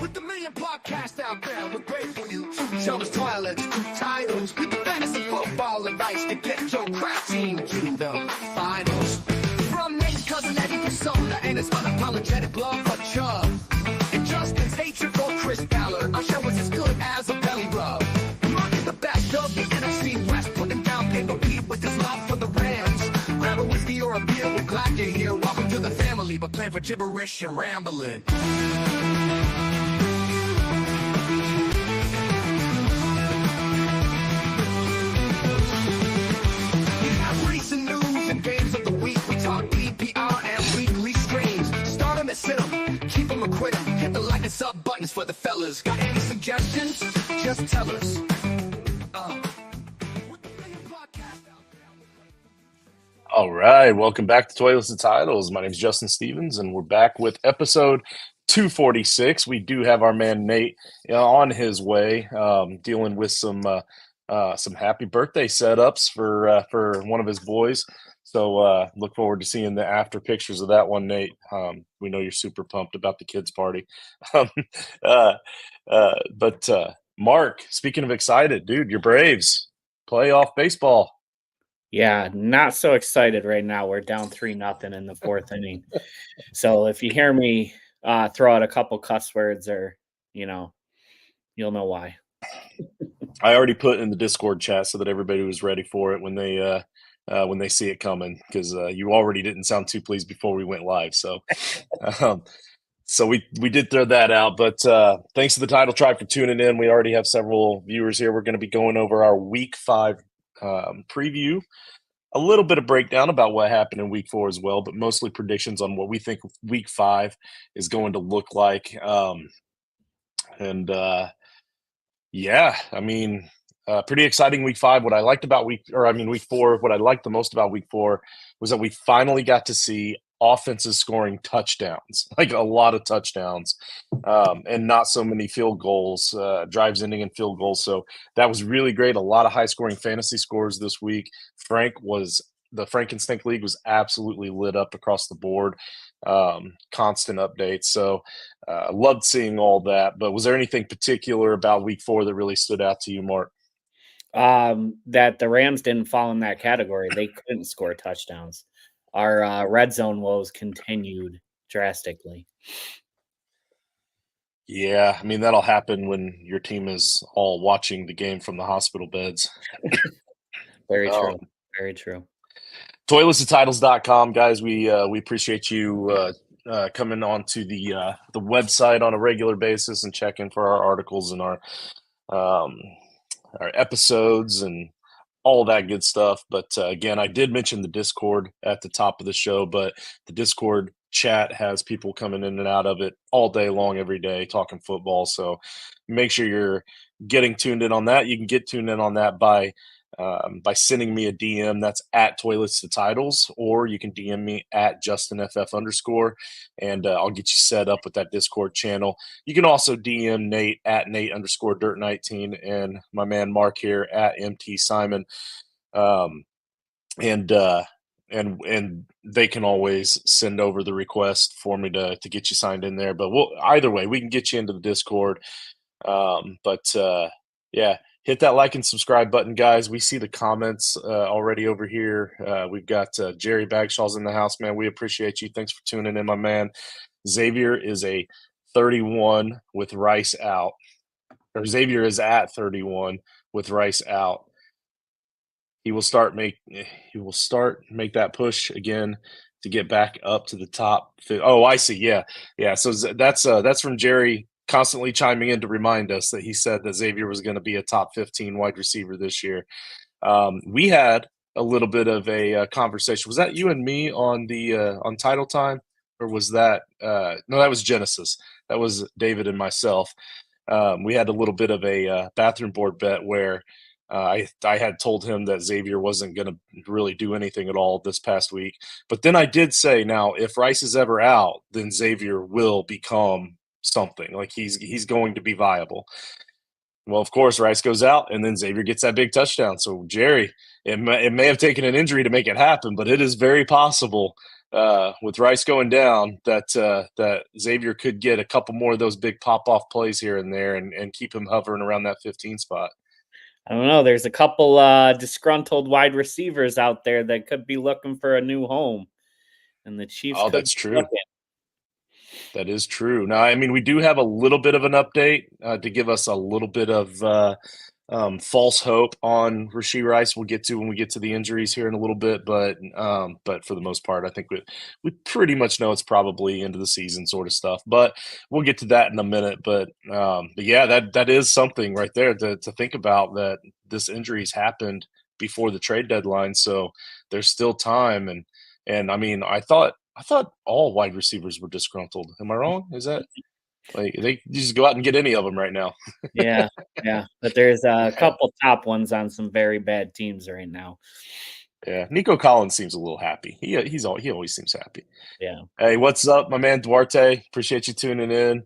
With the million podcasts out there, we're grateful you chose toilets, titles, with the fantasy football advice to get your crap team to the finals. From Nate's cousin Eddie Persona and his unapologetic love for Chubb, and Justin's hatred for Chris Ballard, our show is as good as a belly rub. Mark is the best of the NFC West, putting down paper Pete with his love for the Rams. Grab a whiskey or a beer, we're glad you're here. Welcome to the family, but plan for gibberish and rambling. Games of the week, we talk PPR and weekly streams. Start them and sit them, keep them or quit them. Hit the like and sub buttons for the fellas. Got any suggestions? Just tell us. All right, welcome back to Toilets and Titles. My name is Justin Stevens, and we're back with episode 246. We do have our man Nate on his way, dealing with some happy birthday setups for one of his boys. So look forward to seeing the after pictures of that one, Nate. We know you're super pumped about the kids' party. But Mark, speaking of excited, dude, your Braves playoff baseball. Yeah, not so excited right now. We're down 3-0 in the fourth inning. So if you hear me throw out a couple cuss words, or you'll know why. I already put in the Discord chat so that everybody was ready for it when they see it coming, because you already didn't sound too pleased before we went live. So so we did throw that out. But thanks to the Title Tribe for tuning in. We already have several viewers here. We're going to be going over our Week 5 preview, a little bit of breakdown about what happened in Week 4 as well, but mostly predictions on what we think Week 5 is going to look like. Yeah, I mean, pretty exciting Week 5. What I liked about Week 4, what I liked the most about Week 4 was that we finally got to see offenses scoring touchdowns, like a lot of touchdowns, and not so many field goals, drives ending in field goals. So that was really great. A lot of high-scoring fantasy scores this week. The Frank Instinct League was absolutely lit up across the board. Constant updates. So loved seeing all that. But was there anything particular about Week 4 that really stood out to you, Mark? That the Rams didn't fall in that category. They couldn't score touchdowns. Our red zone woes continued drastically. Yeah, I mean, that'll happen when your team is all watching the game from the hospital beds. Very true. Very true. Toiletsandtitles.com, guys. We appreciate you coming on to the website on a regular basis and checking for our articles and our episodes and all that good stuff. But again, I did mention the Discord at the top of the show, but the Discord chat has people coming in and out of it all day long, every day, talking football. So make sure you're getting tuned in on that. You can get tuned in on that by sending me a DM. That's at Toilets to Titles, or you can DM me at JustinFF_, and I'll get you set up with that Discord channel. You can also DM Nate at Nate_Dirt19 and my man Mark here at MT Simon. And they can always send over the request for me to get you signed in there. But either way, we can get you into the Discord. Yeah. Hit that like and subscribe button, guys. We see the comments already over here. We've got Jerry Bagshaw's in the house, man. We appreciate you. Thanks for tuning in, my man. Xavier is a 31 with Rice out. Or Xavier is at 31 with Rice out. He will start make that push again to get back up to the top. Oh, I see. Yeah. So that's from Jerry, constantly chiming in to remind us that he said that Xavier was going to be a top 15 wide receiver this year. We had a little bit of a conversation. Was that you and me on the on Title Time, or was that no? That was Genesis. That was David and myself. We had a little bit of a bathroom board bet where I had told him that Xavier wasn't going to really do anything at all this past week. But then I did say, now if Rice is ever out, then Xavier will become something. Like he's going to be viable. Well, of course, Rice goes out, and then Xavier gets that big touchdown. So, Jerry, it may have taken an injury to make it happen, but it is very possible with Rice going down, that Xavier could get a couple more of those big pop-off plays here and there and keep him hovering around that 15 spot. I don't know. There's a couple disgruntled wide receivers out there that could be looking for a new home, and the Chiefs Oh, could that's be true. looking. That is true. Now, I mean, we do have a little bit of an update to give us a little bit of false hope on Rashee Rice. We'll get to when we get to the injuries here in a little bit, but for the most part, I think we pretty much know it's probably end of the season sort of stuff. But we'll get to that in a minute. But yeah, that is something right there to think about, that this injuries happened before the trade deadline, so there's still time. And I mean, I thought all wide receivers were disgruntled. Am I wrong? Is that like they just go out and get any of them right now? Yeah, but there's a couple top ones on some very bad teams right now. Yeah, Nico Collins seems a little happy. He always seems happy. Yeah. Hey, what's up, my man Duarte? Appreciate you tuning in.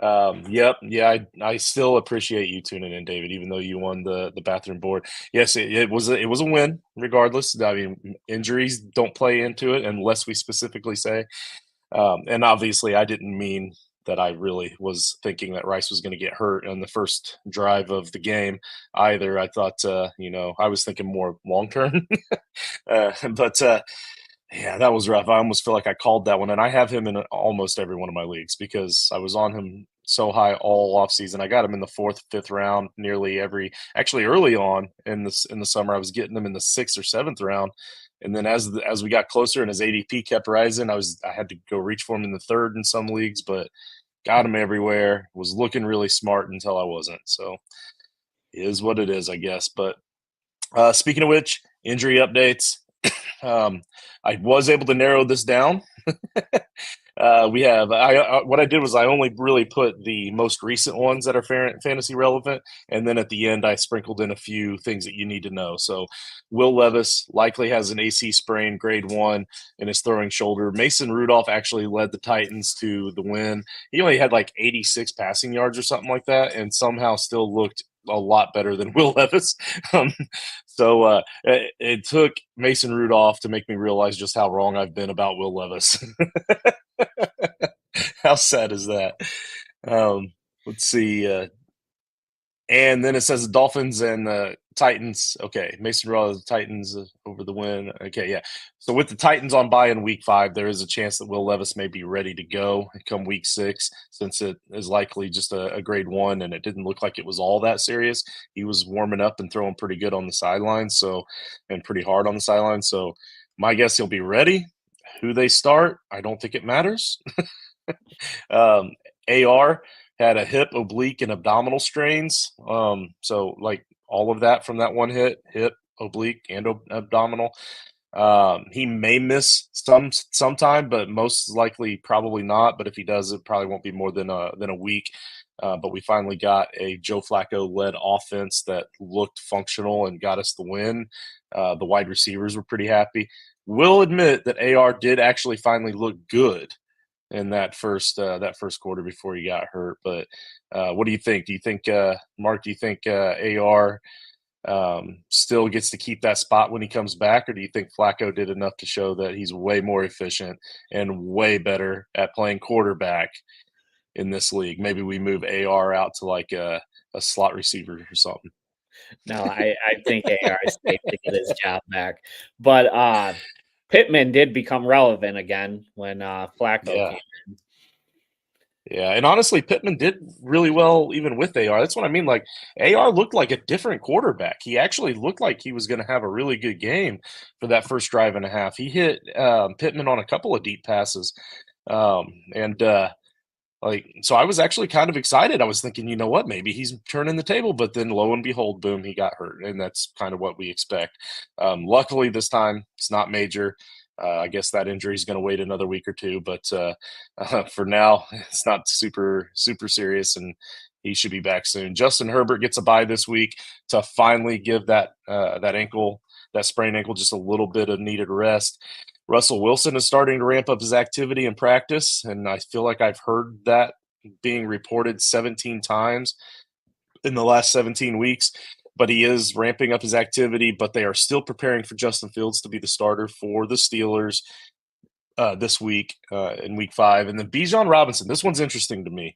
Yep, yeah, I still appreciate you tuning in, David, even though you won the bathroom board. Yes, it was a win, regardless. I mean, injuries don't play into it unless we specifically say. And obviously, I didn't mean that I really was thinking that Rice was going to get hurt on the first drive of the game either. I thought, I was thinking more long term. But yeah, that was rough. I almost feel like I called that one, and I have him in almost every one of my leagues because I was on him so high all off season. I got him in the 4th, 5th round, nearly every. Actually, early on in the summer, I was getting him in the 6th or 7th round, and then as we got closer and his ADP kept rising, I had to go reach for him in the 3rd in some leagues, but got him everywhere. Was looking really smart until I wasn't. So it is what it is, I guess. But speaking of which, injury updates. I was able to narrow this down. We have what I did was I only really put the most recent ones that are fantasy relevant, and then at the end I sprinkled in a few things that you need to know. So Will Levis likely has an AC sprain, grade 1, in his throwing shoulder. Mason Rudolph actually led the Titans to the win. He only had like 86 passing yards or something like that, and somehow still looked a lot better than Will Levis. So it took Mason Rudolph to make me realize just how wrong I've been about Will Levis. How sad is that? Let's see. And then it says the Dolphins and the Titans. Okay, Mason Rudolph, the Titans over the win. Okay, yeah. So with the Titans on bye in week 5, there is a chance that Will Levis may be ready to go come week 6, since it is likely just a grade 1, and it didn't look like it was all that serious. He was warming up and throwing pretty good on the sidelines, and pretty hard on the sidelines. So my guess he'll be ready. Who they start, I don't think it matters. AR had a hip, oblique, and abdominal strains. So like all of that from that one hip, oblique, and abdominal. He may miss sometime, but most likely probably not. But if he does, it probably won't be more than a week. But we finally got a Joe Flacco-led offense that looked functional and got us the win. The wide receivers were pretty happy. Will admit that AR did actually finally look good in that first quarter before he got hurt. But what do you think? Do you think Mark? Do you think AR still gets to keep that spot when he comes back, or do you think Flacco did enough to show that he's way more efficient and way better at playing quarterback in this league? Maybe we move AR out to like a slot receiver or something. No, I think AR is safe to get his job back. But Pittman did become relevant again when Flacco Yeah. came in. Yeah, and honestly, Pittman did really well even with AR. That's what I mean. Like AR looked like a different quarterback. He actually looked like he was going to have a really good game for that first drive and a half. He hit Pittman on a couple of deep passes, and so I was actually kind of excited. I was thinking, you know what, maybe he's turning the table, but then lo and behold, boom, he got hurt, and that's kind of what we expect. Luckily, this time it's not major. I guess that injury is going to wait another week or two, but for now, it's not super serious, and he should be back soon. Justin Herbert gets a bye this week to finally give that sprained ankle, just a little bit of needed rest. Russell Wilson is starting to ramp up his activity in practice, and I feel like I've heard that being reported 17 times in the last 17 weeks. But he is ramping up his activity, but they are still preparing for Justin Fields to be the starter for the Steelers this week in week 5. And then Bijan Robinson, this one's interesting to me.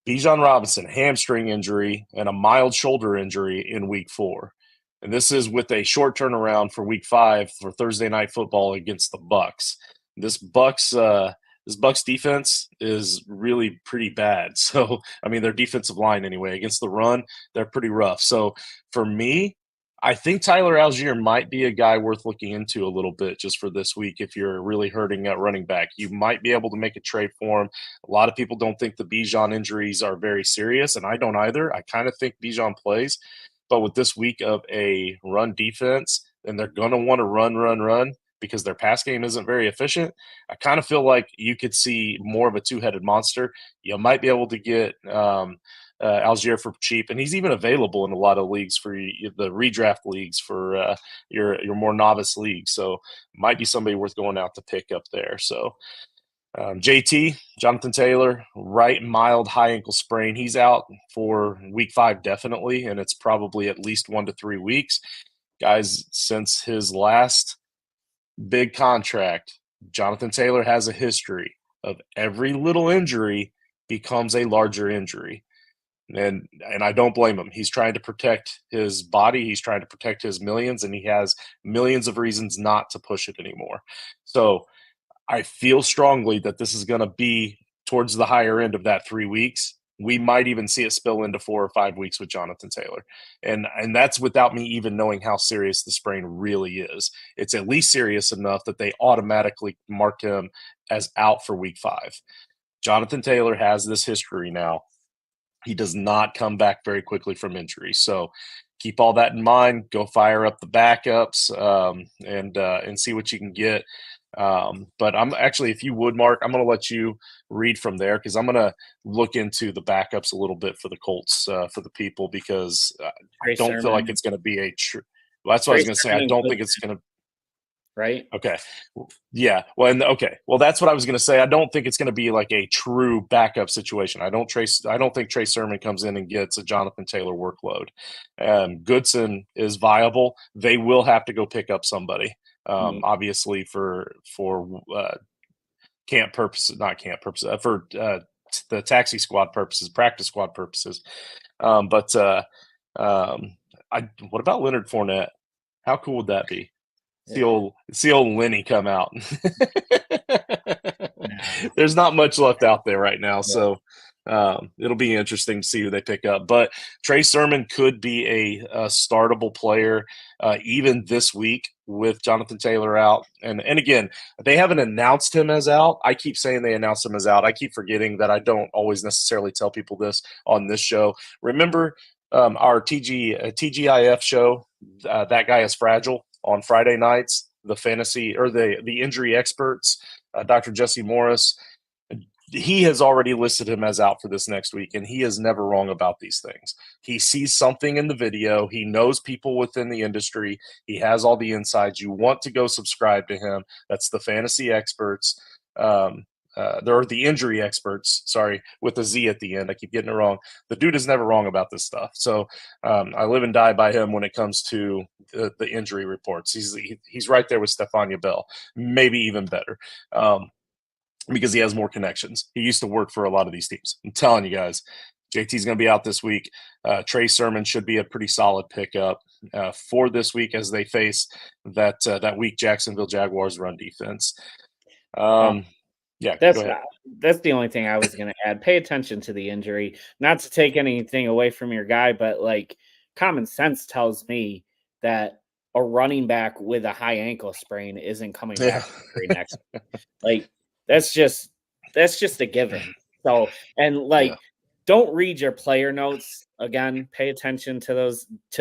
Bijan Robinson, hamstring injury and a mild shoulder injury in week 4. And this is with a short turnaround for week 5 for Thursday night football against the Bucs. This Bucs defense is really pretty bad. So, I mean, their defensive line anyway, against the run, they're pretty rough. So for me, I think Tyler Algier might be a guy worth looking into a little bit just for this week. If you're really hurting at running back, you might be able to make a trade for him. A lot of people don't think the Bijan injuries are very serious, and I don't either. I kind of think Bijan plays, but with this week of a run defense, and they're going to want to run because their pass game isn't very efficient, I kind of feel like you could see more of a two-headed monster. You might be able to get Algier for cheap, and he's even available in a lot of leagues for the redraft leagues for your more novice leagues. So might be somebody worth going out to pick up there. So JT, Jonathan Taylor, right mild high ankle sprain. He's out for week 5 definitely, and it's probably at least 1 to 3 weeks. Guys, since his last big contract, Jonathan Taylor has a history of every little injury becomes a larger injury. And I don't blame him. He's trying to protect his body. He's trying to protect his millions, and he has millions of reasons not to push it anymore. So I feel strongly that this is going to be towards the higher end of that 3 weeks. We might even see it spill into 4 or 5 weeks with Jonathan Taylor. And that's without me even knowing how serious the sprain really is. It's at least serious enough that they automatically marked him as out for week 5. Jonathan Taylor has this history now. He does not come back very quickly from injury. So keep all that in mind. Go fire up the backups and see what you can get. But I'm actually, if you would, Mark, I'm going to let you read from there because I'm going to look into the backups a little bit for the Colts for the people because I don't feel like it's going to be a true. Well, that's what I was going to say. I don't think it's going to. Right. Okay. Yeah. Well, okay. Well, that's what I was going to say. I don't think it's going to be like a true backup situation. I don't think Trey Sermon comes in and gets a Jonathan Taylor workload. Goodson is viable. They will have to go pick up somebody. Obviously for camp purposes, not camp purposes, for the taxi squad purposes, practice squad purposes. What about Leonard Fournette? How cool would that be? See old Lenny come out. There's not much left out there right now, so it'll be interesting to see who they pick up. But Trey Sermon could be a startable player even this week with Jonathan Taylor out. And again, they haven't announced him as out. I keep saying they announced him as out. I keep forgetting that I don't always necessarily tell people this on this show. Remember our TGIF show, That Guy is Fragile, on Friday nights, the fantasy or the injury experts, Dr. Jesse Morris, he has already listed him as out for this next week, and he is never wrong about these things. He sees something in the video. He knows people within the industry. He has all the insights. You want to go subscribe to him. That's the fantasy experts. There are the injury experts, sorry, with a Z at the end. I keep getting it wrong. The dude is never wrong about this stuff. So I live and die by him when it comes to the injury reports. He's right there with Stephania Bell, maybe even better, because he has more connections. He used to work for a lot of these teams. I'm telling you guys, JT's going to be out this week. Trey Sermon should be a pretty solid pickup for this week as they face that weak Jacksonville Jaguars run defense. Yeah, that's the only thing I was going to add. Pay attention to the injury. Not to take anything away from your guy, but like common sense tells me that a running back with a high ankle sprain isn't coming back next week. Like that's just a given. So don't read your player notes again. Pay attention to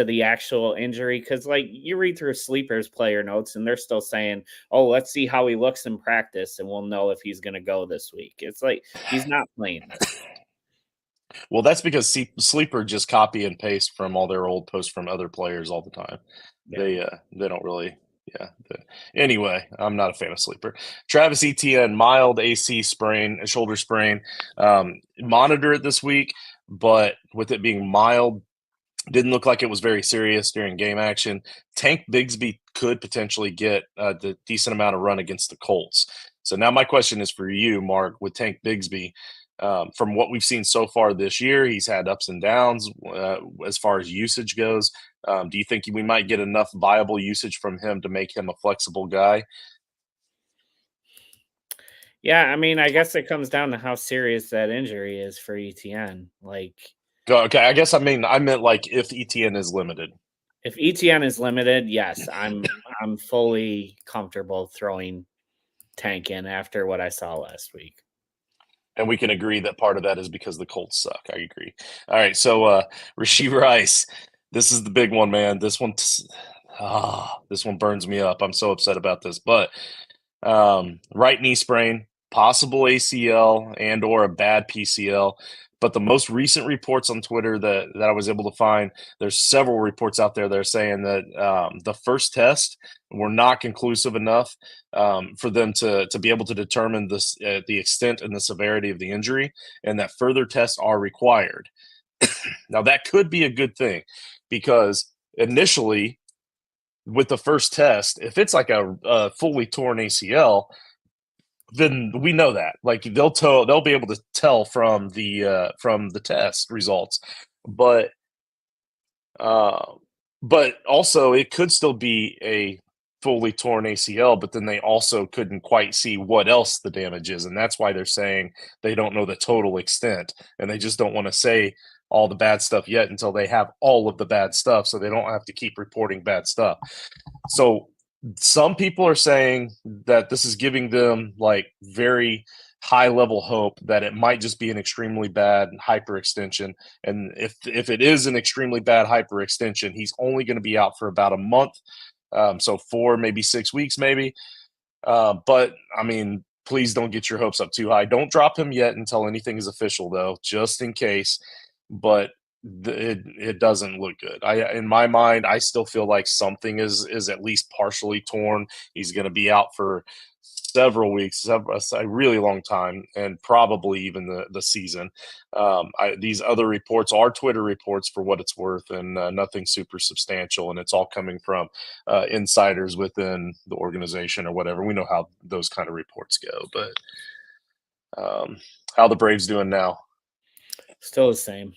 the actual injury, because like you read through Sleeper's player notes and they're still saying, "Oh, let's see how he looks in practice, and we'll know if he's going to go this week." It's like he's not playing this. Well, that's because Sleeper just copy and paste from all their old posts from other players all the time. Yeah. They don't really. Yeah. Anyway, I'm not a fan of Sleeper. Travis Etienne, mild AC sprain, a shoulder sprain. Monitor it this week, but with it being mild, didn't look like it was very serious during game action. Tank Bigsby could potentially get the decent amount of run against the Colts. So now my question is for you, Mark, with Tank Bigsby. From what we've seen so far this year, he's had ups and downs as far as usage goes. Do you think we might get enough viable usage from him to make him a flexible guy? Yeah, I mean, I guess it comes down to how serious that injury is for ETN. Like, Okay, I guess I meant like if ETN is limited. if ETN is limited, yes, I'm fully comfortable throwing Tank in after what I saw last week. And we can agree that part of that is because the Colts suck. I agree. All right, so Rashee Rice, this is the big one, man. This one burns me up. I'm so upset about this. But right knee sprain, possible ACL and or a bad PCL. But the most recent reports on Twitter that I was able to find, there's several reports out there that are saying that the first test were not conclusive enough for them to be able to determine this the extent and the severity of the injury, and that further tests are required. Now that could be a good thing because initially with the first test, if it's like a fully torn ACL, then we know that like they'll be able to tell from the test results, but uh, but also it could still be a fully torn ACL, but then they also couldn't quite see what else the damage is, and that's why they're saying they don't know the total extent, and they just don't want to say all the bad stuff yet until they have all of the bad stuff, so they don't have to keep reporting bad stuff. So some people are saying that this is giving them like very high level hope that it might just be an extremely bad hyperextension. And if it is an extremely bad hyperextension, he's only going to be out for about a month. So 4, maybe 6 weeks, maybe. But I mean, please don't get your hopes up too high. Don't drop him yet until anything is official, though, just in case. But it doesn't look good. In my mind, I still feel like something is at least partially torn. He's going to be out for several weeks, a really long time, and probably even the season. These other reports are Twitter reports for what it's worth, and nothing super substantial, and it's all coming from insiders within the organization or whatever. We know how those kind of reports go, but how the Braves doing now? Still the same.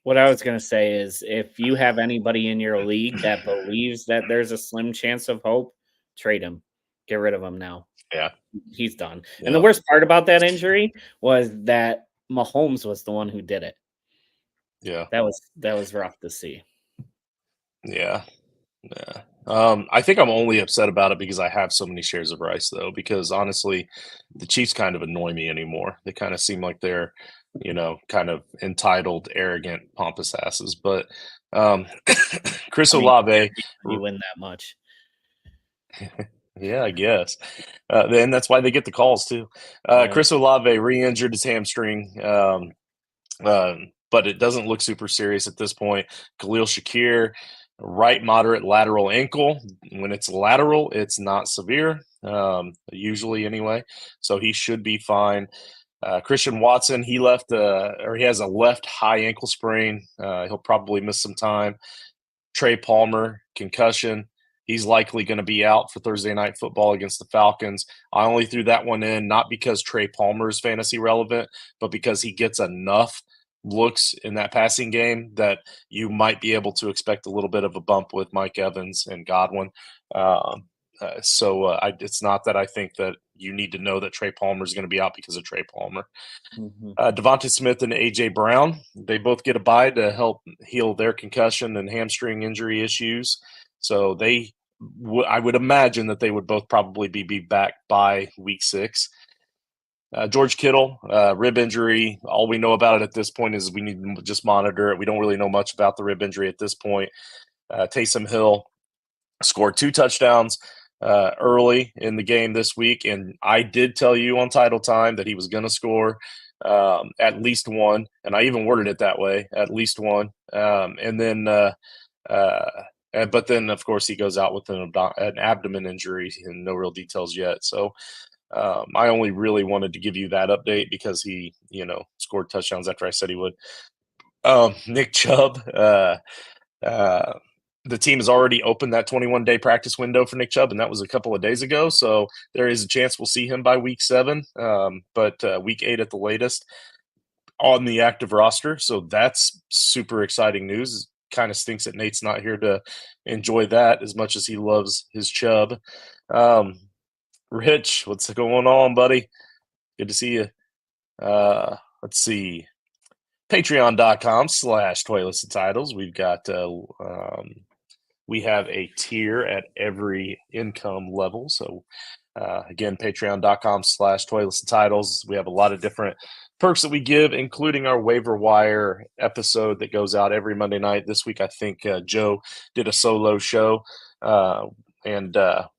What I was going to say is if you have anybody in your league that believes that there's a slim chance of hope, trade him. Get rid of him now. Yeah. He's done. Yeah. And the worst part about that injury was that Mahomes was the one who did it. Yeah. That was rough to see. Yeah. Yeah. I think I'm only upset about it because I have so many shares of Rice, though, because honestly, the Chiefs kind of annoy me anymore. They kind of seem like they're, kind of entitled, arrogant, pompous asses. But Chris Olave, you win that much. Yeah, I guess. Then that's why they get the calls too. Yeah. Chris Olave re-injured his hamstring, but it doesn't look super serious at this point. Khalil Shakir, right moderate lateral ankle. When it's lateral, it's not severe, usually anyway. So he should be fine. Christian Watson, he has a left high ankle sprain. He'll probably miss some time. Trey Palmer, concussion. He's likely going to be out for Thursday Night Football against the Falcons. I only threw that one in not because Trey Palmer is fantasy relevant, but because he gets enough looks in that passing game that you might be able to expect a little bit of a bump with Mike Evans and Godwin. It's not that I think that you need to know that Trey Palmer is going to be out because of Trey Palmer. Mm-hmm. Devonta Smith and A.J. Brown, they both get a bye to help heal their concussion and hamstring injury issues. So I would imagine that they would both probably be back by week 6. George Kittle, rib injury. All we know about it at this point is we need to just monitor it. We don't really know much about the rib injury at this point. Taysom Hill scored 2 touchdowns early in the game this week, and I did tell you on Title Time that he was going to score at least one, and I even worded it that way, at least one. But then, of course, he goes out with an abdomen injury and no real details yet. So I only really wanted to give you that update because he, scored touchdowns after I said he would. Nick Chubb, the team has already opened that 21-day practice window for Nick Chubb, and that was a couple of days ago. So there is a chance we'll see him by week 7, but week 8 at the latest on the active roster. So that's super exciting news. Kind of stinks that Nate's not here to enjoy that as much as he loves his Chubb. Rich, what's going on, buddy? Good to see you. Let's see. Patreon.com/Toilets and Titles. We've got we have a tier at every income level. So again, patreon.com/Toilets and Titles. We have a lot of different perks that we give, including our waiver wire episode that goes out every Monday night. This week, I think Joe did a solo show, and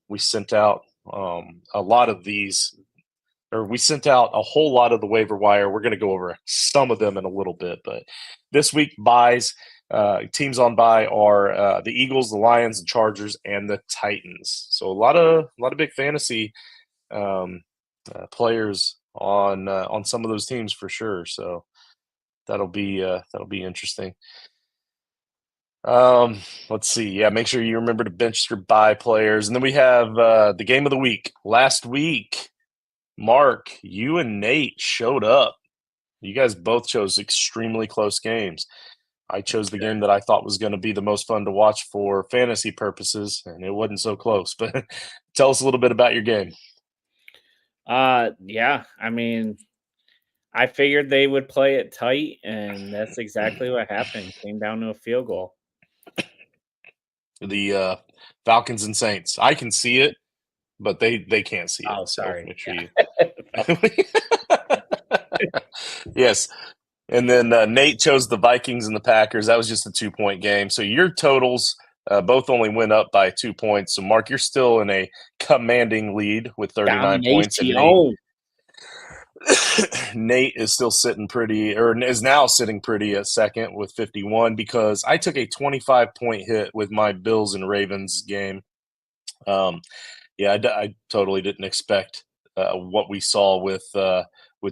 we sent out a lot of these, or we sent out a whole lot of the waiver wire. We're going to go over some of them in a little bit, but this week buys, teams on buy are the Eagles, the Lions, the Chargers, and the Titans. So a lot of big fantasy players on some of those teams for sure. So that'll be interesting. Let's see. Yeah, make sure you remember to bench your buy players, and then we have the game of the week. Last week, Mark, you and Nate showed up. You guys both chose extremely close games. I chose the game that I thought was going to be the most fun to watch for fantasy purposes, and it wasn't so close. But tell us a little bit about your game. Yeah, I mean, I figured they would play it tight, and that's exactly what happened. Came down to a field goal. The Falcons and Saints. I can see it, but they can't see it. Oh, sorry. So make sure you. Yes. And then Nate chose the Vikings and the Packers. That was just a 2-point game. So your totals both only went up by 2 points. So, Mark, you're still in a commanding lead with 39 points. And Nate is still sitting pretty, or is now sitting pretty at second with 51, because I took a 25-point hit with my Bills and Ravens game. I totally didn't expect what we saw with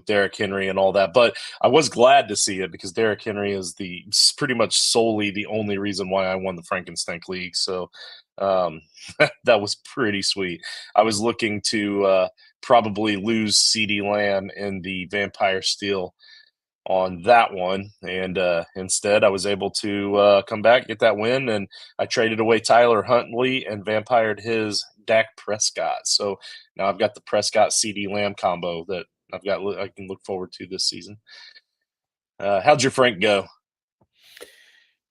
Derrick Henry and all that, but I was glad to see it because Derrick Henry is pretty much solely the only reason why I won the Frankenstein League. So that was pretty sweet. I was looking to probably lose CeeDee Lamb in the Vampire Steel on that one, and instead I was able to come back, get that win, and I traded away Tyler Huntley and vampired his Dak Prescott. So now I've got the Prescott CeeDee Lamb combo that I can look forward to this season. How'd your Frank go?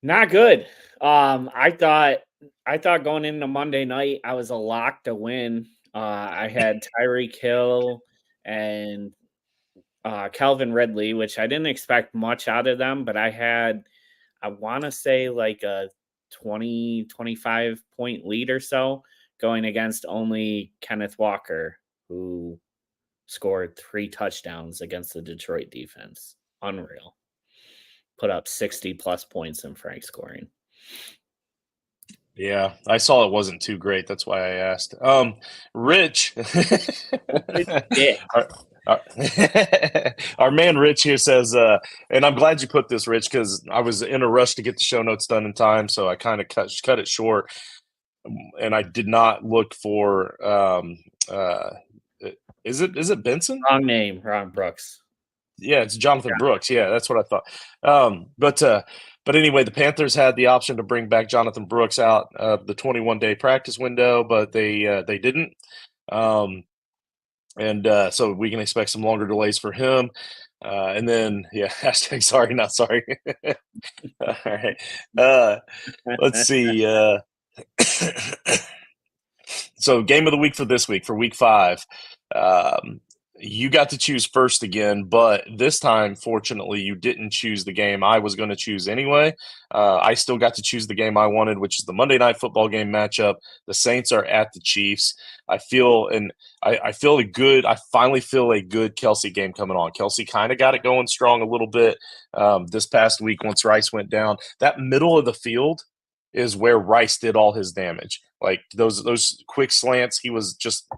Not good. I thought going into Monday night I was a lock to win. I had Tyreek Hill and Calvin Ridley, which I didn't expect much out of them, but I want to say like a 25 point lead or so going against only Kenneth Walker, who scored 3 touchdowns against the Detroit defense. Unreal. Put up 60 plus points in Frank scoring. Yeah, I saw it wasn't too great. That's why I asked. Rich. Our man Rich here says, and I'm glad you put this, Rich, because I was in a rush to get the show notes done in time, so I kind of cut it short, and I did not look for. Is it Benson? Wrong name, Ron Brooks. Yeah, it's Jonathan Brooks. Yeah, that's what I thought. But anyway, the Panthers had the option to bring back Jonathan Brooks out of the 21-day practice window, but they didn't. So we can expect some longer delays for him. And then, yeah, hashtag sorry, not sorry. All right. Let's see. So game of the week for this week, for week 5. You got to choose first again, but this time, fortunately, you didn't choose the game I was going to choose anyway. I still got to choose the game I wanted, which is the Monday Night Football game matchup. The Saints are at the Chiefs. I finally feel a good Kelsey game coming on. Kelsey kind of got it going strong a little bit this past week once Rice went down. That middle of the field is where Rice did all his damage. Like those quick slants, he was just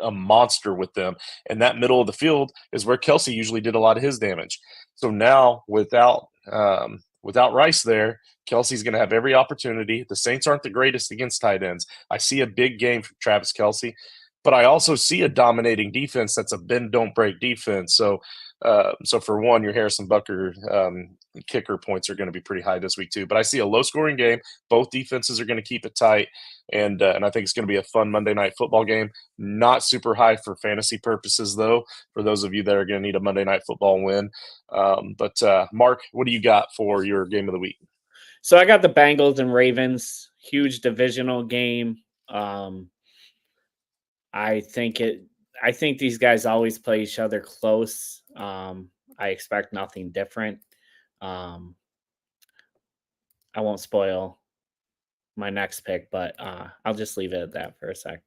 a monster with them. And that middle of the field is where Kelsey usually did a lot of his damage. So now without without Rice there, Kelsey's going to have every opportunity. The Saints aren't the greatest against tight ends. I see a big game from Travis Kelce, but I also see a dominating defense that's a bend don't break defense. So for one, your Harrison Butker kicker points are going to be pretty high this week too. But I see a low scoring game. Both defenses are going to keep it tight, and I think it's going to be a fun Monday Night Football game. Not super high for fantasy purposes though, for those of you that are going to need a Monday Night Football win. But Mark, what do you got for your game of the week? So I got the Bengals and Ravens, huge divisional game. I think these guys always play each other close. I expect nothing different. I won't spoil my next pick, but I'll just leave it at that for a sec.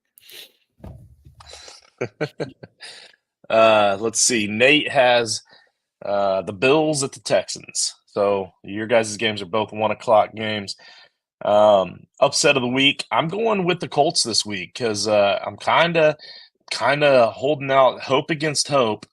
Let's see. Nate has the Bills at the Texans. So your guys' games are both 1 o'clock games. Upset of the week. I'm going with the Colts this week because I'm kind of holding out hope against hope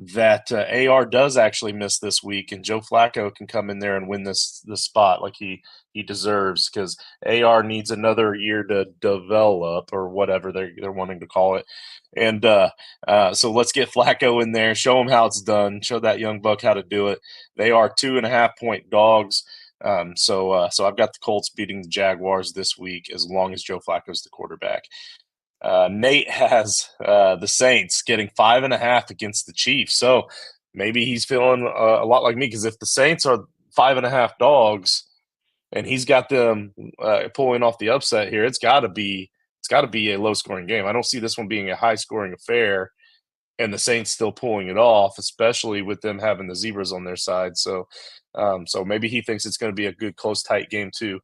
that AR does actually miss this week and Joe Flacco can come in there and win this spot like he deserves, because AR needs another year to develop or whatever they're wanting to call it. And so let's get Flacco in there, show him how it's done, show that young buck how to do it. They are 2.5-point dogs. So I've got the Colts beating the Jaguars this week as long as Joe Flacco's the quarterback. Nate has the Saints getting 5.5 against the Chiefs. So maybe he's feeling a lot like me, because if the Saints are 5.5 dogs and he's got them pulling off the upset here, it's got to be a low scoring game. I don't see this one being a high scoring affair and the Saints still pulling it off, especially with them having the Zebras on their side. So maybe he thinks it's going to be a good, close, tight game too.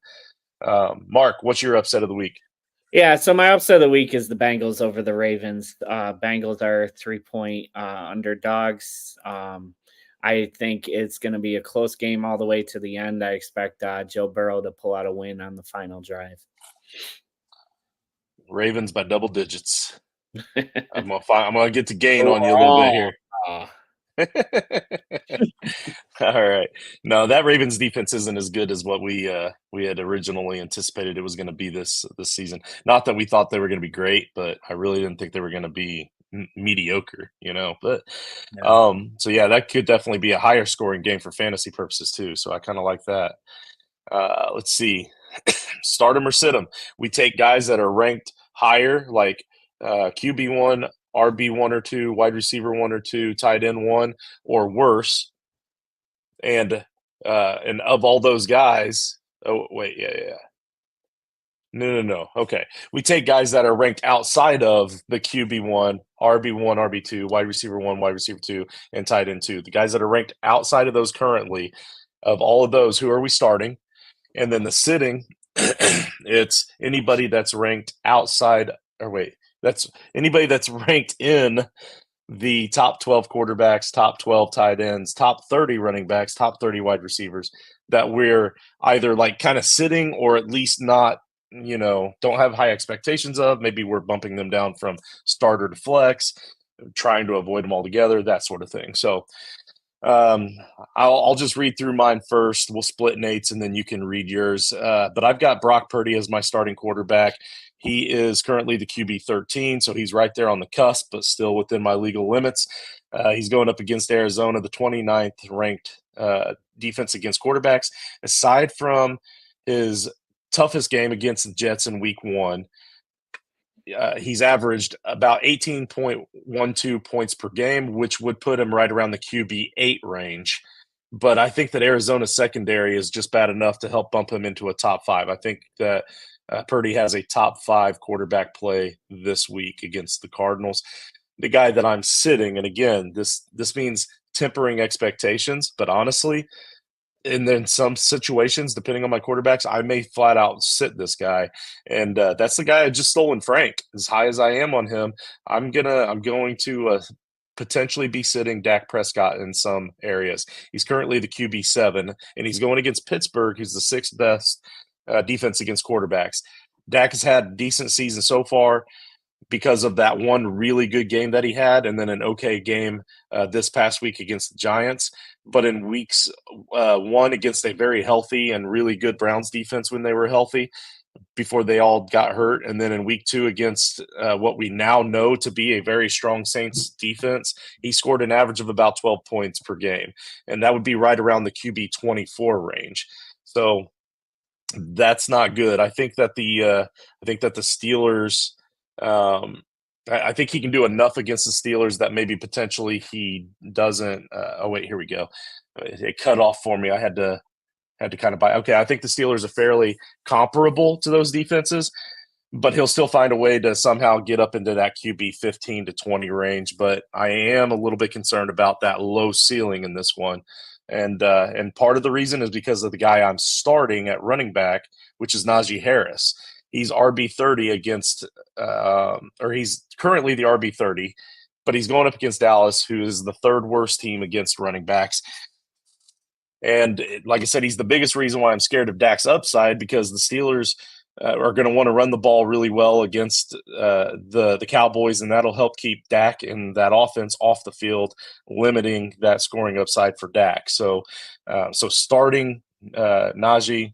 Mark, what's your upset of the week? Yeah, so my upset of the week is the Bengals over the Ravens. Bengals are 3-point underdogs. I think it's going to be a close game all the way to the end. I expect Joe Burrow to pull out a win on the final drive. Ravens by double digits. I'm gonna get to gain on you a little bit here. All right. No, that Ravens defense isn't as good as what we had originally anticipated it was going to be this season. Not that we thought they were going to be great, but I really didn't think they were going to be mediocre, But Yeah. so yeah, that could definitely be a higher scoring game for fantasy purposes too. So I kind of like that. Let's see. Start them or sit them. We take guys that are ranked higher, like QB1, RB1 or 2, wide receiver 1 or 2, tight end 1, or worse. And of all those guys, No. Okay. We take guys that are ranked outside of the QB1, RB1, RB2, wide receiver 1, wide receiver 2, and tight end 2. The guys that are ranked outside of those currently, of all of those, who are we starting? And then the sitting, it's anybody that's ranked outside, that's anybody that's ranked in the top 12 quarterbacks, top 12 tight ends, top 30 running backs, top 30 wide receivers that we're either like kind of sitting or at least not, don't have high expectations of. Maybe we're bumping them down from starter to flex, trying to avoid them altogether, that sort of thing. So I'll just read through mine first. We'll split Nate's and then you can read yours. But I've got Brock Purdy as my starting quarterback. He is currently the QB 13, so he's right there on the cusp, but still within my legal limits. He's going up against Arizona, the 29th ranked defense against quarterbacks. Aside from his toughest game against the Jets in week 1, he's averaged about 18.12 points per game, which would put him right around the QB 8 range. But I think that Arizona's secondary is just bad enough to help bump him into a top 5. I think that Purdy has a top 5 quarterback play this week against the Cardinals. The guy that I'm sitting, and again, this means tempering expectations, but honestly, and then some situations, depending on my quarterbacks, I may flat out sit this guy, and that's the guy I just stolen Frank. As high as I am on him, I'm going to potentially be sitting Dak Prescott in some areas. He's currently the QB 7, and he's going against Pittsburgh, who's the 6th best defense against quarterbacks. Dak has had a decent season so far. because of that one really good game that he had, and then an okay game this past week against the Giants. But in weeks 1 against a very healthy and really good Browns defense when they were healthy, before they all got hurt, and then in week 2 against what we now know to be a very strong Saints defense, he scored an average of about 12 points per game, and that would be right around the QB 24 range. So that's not good. I think that the Steelers. I think he can do enough against the Steelers that maybe potentially he doesn't. Oh wait, here we go. It cut off for me. I had to kind of buy. Okay, I think the Steelers are fairly comparable to those defenses, but he'll still find a way to somehow get up into that QB 15 to 20 range. But I am a little bit concerned about that low ceiling in this one. And part of the reason is because of the guy I'm starting at running back, which is Najee Harris. He's RB30 against, or he's currently the RB30, but he's going up against Dallas, who is the third worst team against running backs. And like I said, he's the biggest reason why I'm scared of Dak's upside, because the Steelers are going to want to run the ball really well against the Cowboys, and that'll help keep Dak and that offense off the field, limiting that scoring upside for Dak. So starting Najee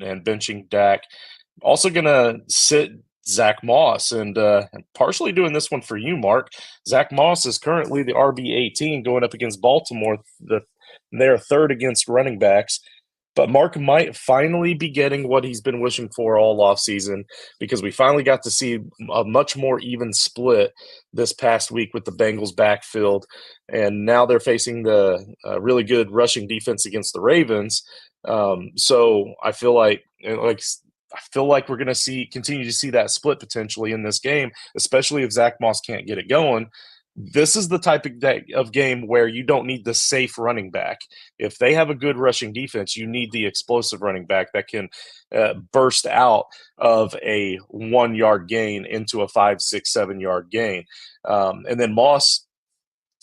and benching Dak. Also going to sit Zach Moss, and partially doing this one for you, Mark. Zach Moss is currently the RB18 going up against Baltimore. They're third against running backs. But Mark might finally be getting what he's been wishing for all offseason, because we finally got to see a much more even split this past week with the Bengals backfield. And now they're facing the really good rushing defense against the Ravens. So I feel like we're going to continue to see that split potentially in this game, especially if Zach Moss can't get it going. This is the type of game where you don't need the safe running back. If they have a good rushing defense, you need the explosive running back that can burst out of a 1 yard gain into a 5, 6, 7 yard gain. And then Moss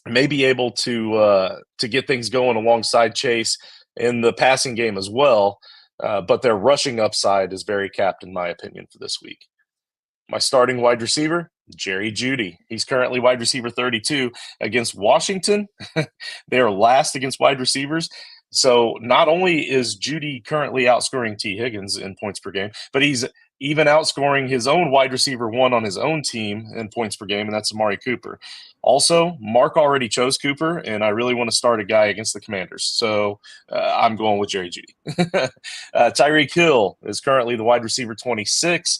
may be able to get things going alongside Chase in the passing game as well. But their rushing upside is very capped, in my opinion, for this week. My starting wide receiver, Jerry Jeudy. He's currently wide receiver 32 against Washington. They are last against wide receivers. So not only is Jeudy currently outscoring T. Higgins in points per game, but he's even outscoring his own wide receiver 1 on his own team in points per game, and that's Amari Cooper. Also, Mark already chose Cooper, and I really want to start a guy against the Commanders. So I'm going with Jerry Jeudy. Tyreek Hill is currently the wide receiver 26.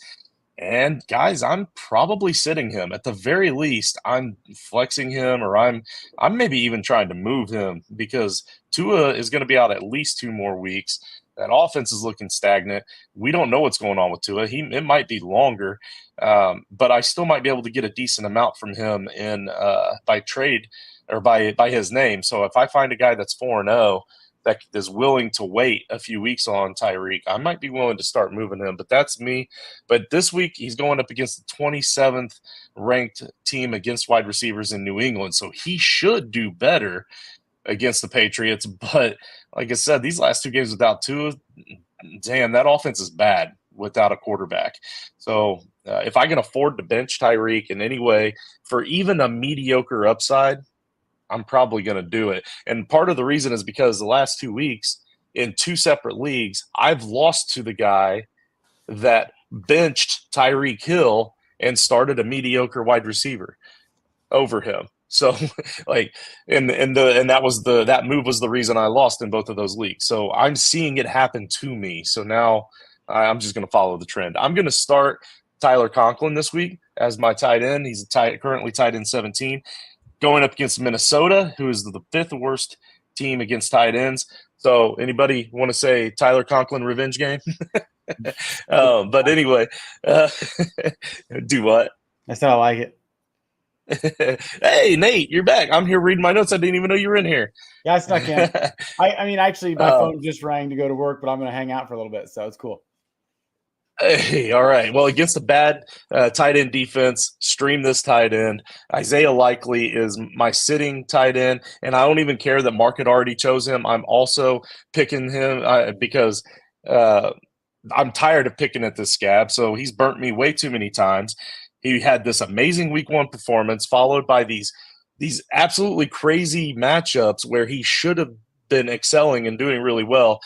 And guys, I'm probably sitting him. At the very least, I'm flexing him, or I'm maybe even trying to move him, because Tua is going to be out at least 2 more weeks. That offense is looking stagnant. We don't know what's going on with Tua. It might be longer, but I still might be able to get a decent amount from him in by trade or by his name. So if I find a guy that's 4-0 that is willing to wait a few weeks on Tyreek, I might be willing to start moving him, but that's me. But this week, he's going up against the 27th ranked team against wide receivers in New England, so he should do better against the Patriots. But like I said, these last 2 games without Tua, damn, that offense is bad without a quarterback. So if I can afford to bench Tyreek in any way for even a mediocre upside, I'm probably going to do it. And part of the reason is because the last 2 weeks in 2 separate leagues, I've lost to the guy that benched Tyreek Hill and started a mediocre wide receiver over him. So like, and that move was the reason I lost in both of those leagues. So I'm seeing it happen to me. So now I'm just going to follow the trend. I'm going to start Tyler Conklin this week as my tight end. He's currently tight end 17. Going up against Minnesota, who is the 5th worst team against tight ends. So anybody want to say Tyler Conklin revenge game? But anyway, do what? I said I like it. Hey, Nate, you're back. I'm here reading my notes. I didn't even know you were in here. Yeah, I snuck in. I mean, actually, my phone just rang to go to work, but I'm going to hang out for a little bit, so it's cool. Hey, all right. Well, against a bad tight end defense, stream this tight end. Isaiah Likely is my sitting tight end, and I don't even care that Mark had already chose him. I'm also picking him because I'm tired of picking at this scab, so he's burnt me way too many times. He had this amazing week 1 performance followed by these absolutely crazy matchups where he should have been excelling and doing really well,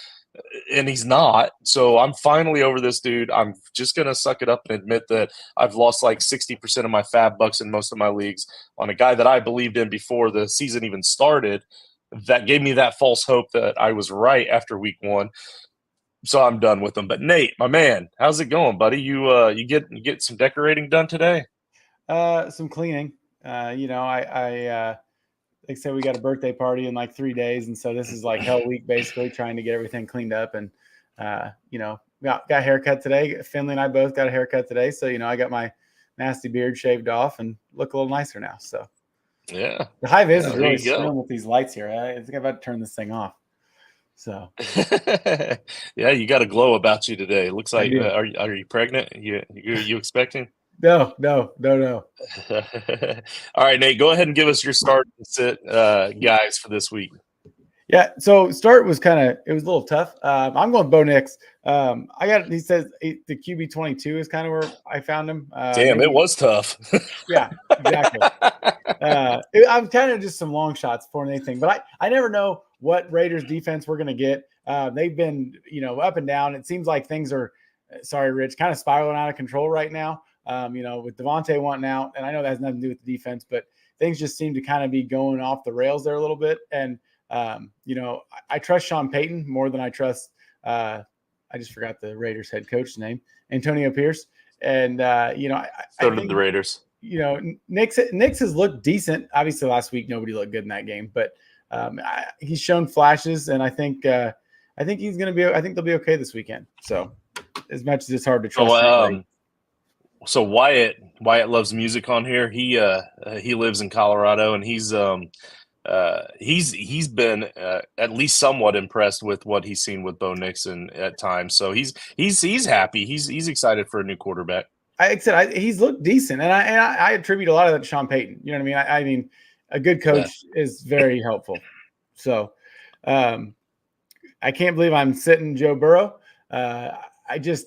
and he's not. So I'm finally over this dude. I'm just going to suck it up and admit that I've lost like 60% of my fab bucks in most of my leagues on a guy that I believed in before the season even started. That gave me that false hope that I was right after week 1. So I'm done with him. But Nate, my man, how's it going, buddy? You get some decorating done today? Some cleaning. I like I said, we got a birthday party in like 3 days, and so this is like hell week, basically trying to get everything cleaned up. And got a haircut today. Finley and I both got a haircut today, so I got my nasty beard shaved off and look a little nicer now. So yeah, the high vis is really slim with these lights here. I think I'm about to turn this thing off. So yeah, you got a glow about you today. It looks like are you pregnant? You expecting? No. All right, Nate, go ahead and give us your start and sit guys for this week. Yeah, so start was it was a little tough. I'm going Bo Nix. He says the QB 22 is kind of where I found him. Damn, it was tough. Yeah, exactly. I'm kind of just some long shots for anything, but I never know what Raiders defense we're going to get. They've been, up and down. It seems like things are, sorry, Rich, kind of spiraling out of control right now. With Devontae wanting out, and I know that has nothing to do with the defense, but things just seem to kind of be going off the rails there a little bit. And, I trust Sean Payton more than I trust, I just forgot the Raiders head coach's name, Antonio Pierce. And, I think the Raiders. Nix has looked decent. Obviously last week, nobody looked good in that game, but he's shown flashes, and I think he's going to be, I think they'll be okay this weekend. So as much as it's hard to trust. So Wyatt loves music on here. He lives in Colorado, and he's been at least somewhat impressed with what he's seen with Bo Nixon at times. So he's happy. He's excited for a new quarterback. He's looked decent, and I attribute a lot of that to Sean Payton. You know what I mean? I mean, a good coach is very helpful. So I can't believe I'm sitting Joe Burrow. He's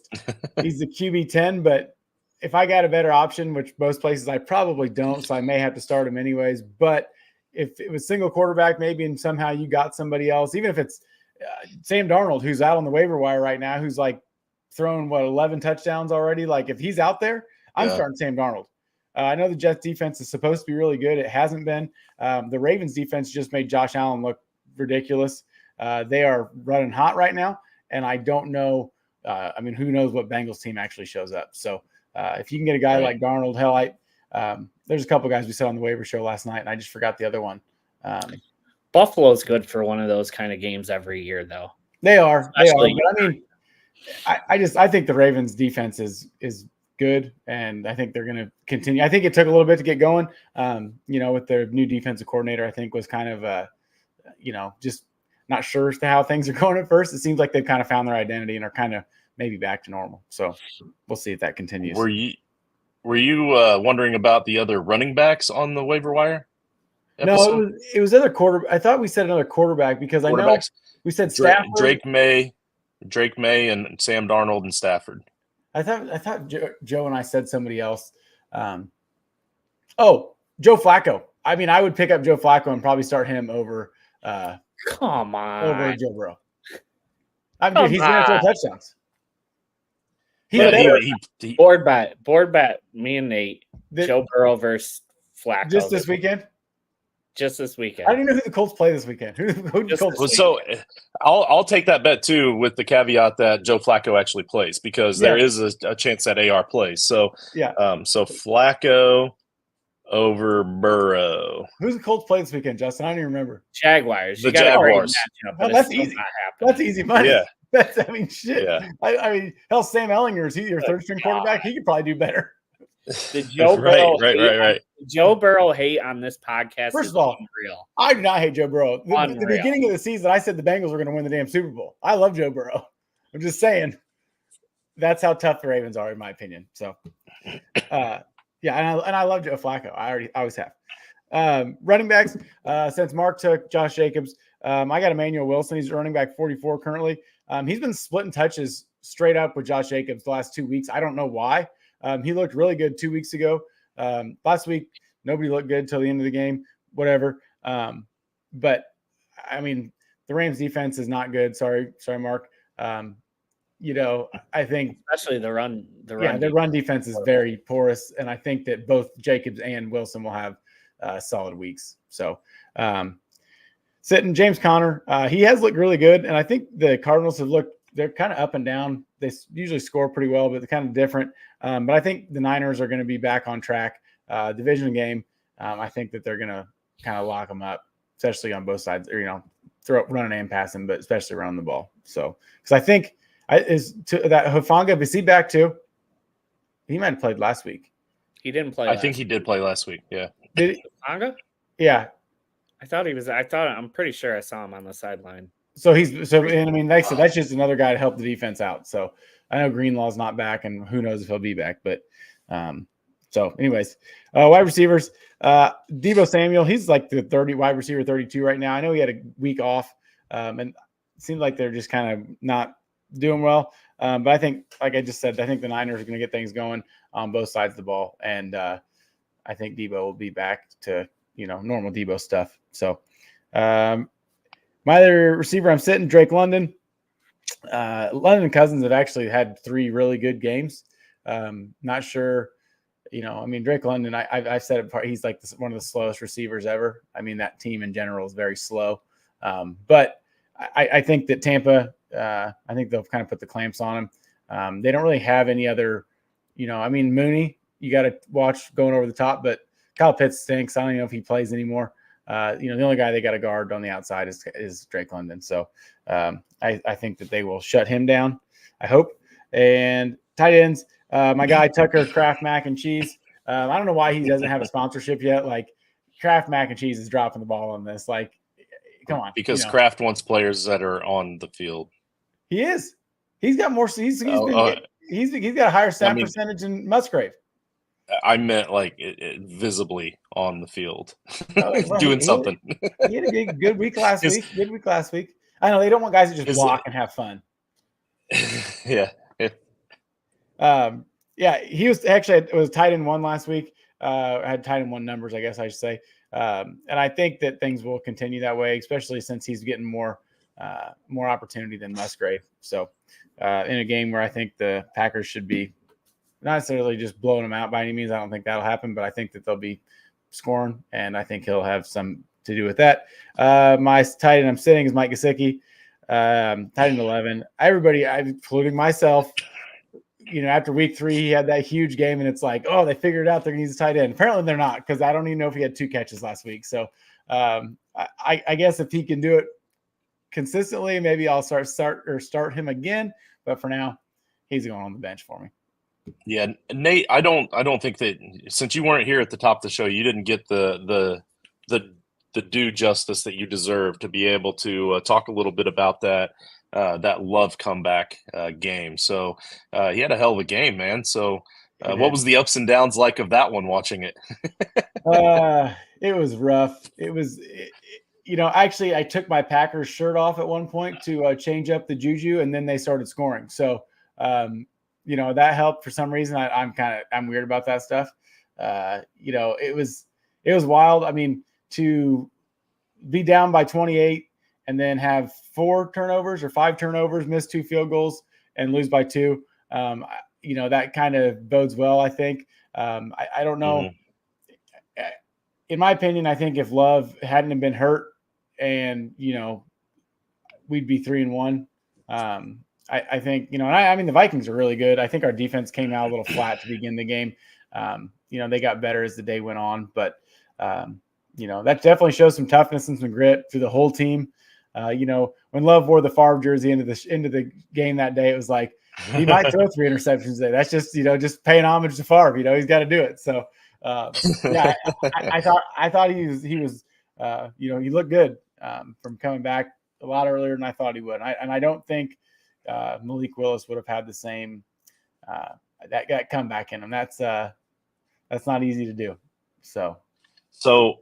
the QB 10, but if I got a better option, which most places I probably don't, so I may have to start him anyways. But if it was single quarterback, maybe, and somehow you got somebody else, even if it's Sam Darnold, who's out on the waiver wire right now, who's like thrown 11 touchdowns already. Like if he's out there, I'm starting Sam Darnold. I know the Jets defense is supposed to be really good. It hasn't been. The Ravens defense just made Josh Allen look ridiculous. They are running hot right now, and I don't know. Who knows what Bengals team actually shows up? So if you can get a guy like Darnold, there's a couple guys we saw on the waiver show last night, and I just forgot the other one. Buffalo's good for one of those kind of games every year, though. They are. But I mean, I think the Ravens defense is good, and I think they're going to continue. I think it took a little bit to get going. With their new defensive coordinator, I think was kind of, just not sure as to how things are going at first. It seems like they've kind of found their identity and are kind of maybe back to normal. So we'll see if that continues. Were you wondering about the other running backs on the waiver wire episode? No, it was other quarterback. I thought we said another quarterback because I know we said Stafford. Drake May, and Sam Darnold and Stafford. I thought Joe and I said somebody else. Joe Flacco. I mean, I would pick up Joe Flacco and probably start him over. Come on, over Joe Burrow. He's going to throw touchdowns. Board bet. Me and Nate. Joe Burrow versus Flacco. Just this weekend. I don't even know who the Colts play this weekend. I'll take that bet too, with the caveat that Joe Flacco actually plays, because there is a chance that AR plays. So so Flacco over Burrow. Who's the Colts play this weekend, Justin? I don't even remember. Jaguars. The Jaguars. That's easy. That's easy money. Yeah. Shit. Yeah. Hell, Sam Ellinger is your third string quarterback. He could probably do better. The Joe Burrow right. Joe Burrow hate on this podcast. First of all, unreal. I do not hate Joe Burrow. The beginning of the season, I said the Bengals were going to win the damn Super Bowl. I love Joe Burrow. I'm just saying that's how tough the Ravens are, in my opinion. So, and I love Joe Flacco. I always have. Running backs, since Mark took Josh Jacobs, I got Emmanuel Wilson. He's running back 44 currently. He's been splitting touches straight up with Josh Jacobs the last 2 weeks. I don't know why, He looked really good 2 weeks ago. Last week, nobody looked good till the end of the game, whatever. But I mean, the Rams defense is not good. Sorry, Mark. I think especially the run. Their run defense is very porous, and I think that both Jacobs and Wilson will have solid weeks. So, sitting James Conner, he has looked really good, and I think the Cardinals have looked. They're kind of up and down. They usually score pretty well, but they're kind of different. But I think the Niners are going to be back on track. Division game, I think that they're going to kind of lock them up, especially on both sides, or running and passing, but especially around the ball. So, because I think that Hufanga, is he back too? He might have played last week. He didn't play. I think he did play last week. Yeah. Did he? Hufanga? Yeah. I'm pretty sure I saw him on the sideline. So and I mean, like I said, that's just another guy to help the defense out. So I know Greenlaw's not back, and who knows if he'll be back. But so anyways, wide receivers, Deebo Samuel, he's like the wide receiver 32 right now. I know he had a week off, and it seems like they're just kind of not doing well. But I think, like I just said, I think the Niners are going to get things going on both sides of the ball, and I think Deebo will be back to normal Deebo stuff. So. My other receiver I'm sitting, Drake London. London and Cousins have actually had 3 really good games. Not sure, I mean, Drake London, I've said it, he's like one of the slowest receivers ever. I mean, that team in general is very slow. But I think that Tampa, I think they'll kind of put the clamps on him. They don't really have any other, I mean, Mooney, you got to watch going over the top, but Kyle Pitts stinks. I don't even know if he plays anymore. The only guy they got to guard on the outside is Drake London. So I think that they will shut him down, I hope. And tight ends, my guy Tucker Kraft Mac and Cheese. I don't know why he doesn't have a sponsorship yet. Like, Kraft Mac and Cheese is dropping the ball on this. Like, come on. Because Kraft wants players that are on the field. He is. He's got more. He's got a higher snap percentage than Musgrave. I meant like visibly on the field, doing something. He had a good week last week. Good week last week. I know they don't want guys to just walk and have fun. Yeah. He was actually, it was tight end 1 last week. I had tight end 1 numbers, I guess I should say. And I think that things will continue that way, especially since he's getting more opportunity than Musgrave. So in a game where I think the Packers should be not necessarily just blowing them out by any means. I don't think that'll happen, but I think that they'll be scoring, and I think he'll have some to do with that. My tight end I'm sitting is Mike Gesicki, tight end 11. Everybody, including myself, after week 3, he had that huge game, and it's like, oh, they figured out they're going to use a tight end. Apparently they're not, because I don't even know if he had 2 catches last week. So I guess if he can do it consistently, maybe I'll start him again. But for now, he's going on the bench for me. Yeah, Nate, I don't think that, since you weren't here at the top of the show, you didn't get the due justice that you deserve to be able to talk a little bit about that Love comeback game. So he had a hell of a game, man. So what was the ups and downs like of that one, watching it? It was rough. It was, actually I took my Packers shirt off at one point to change up the juju, and then they started scoring. So, that helped for some reason. I'm weird about that stuff. It was wild. I mean, to be down by 28 and then have 4 turnovers or 5 turnovers, miss 2 field goals, and lose by 2. That kind of bodes well, I think. I don't know. Mm-hmm. In my opinion, I think if Love hadn't been hurt and, we'd be 3-1. I think, I mean, the Vikings are really good. I think our defense came out a little flat to begin the game. They got better as the day went on, but, that definitely shows some toughness and some grit through the whole team. When Love wore the Favre jersey into the game that day, it was like, he might throw 3 interceptions today. That's just, just paying homage to Favre. He's got to do it. So, I thought he was, he looked good from coming back a lot earlier than I thought he would. And I don't think Malik Willis would have had the same that comeback in him. That's not easy to do. So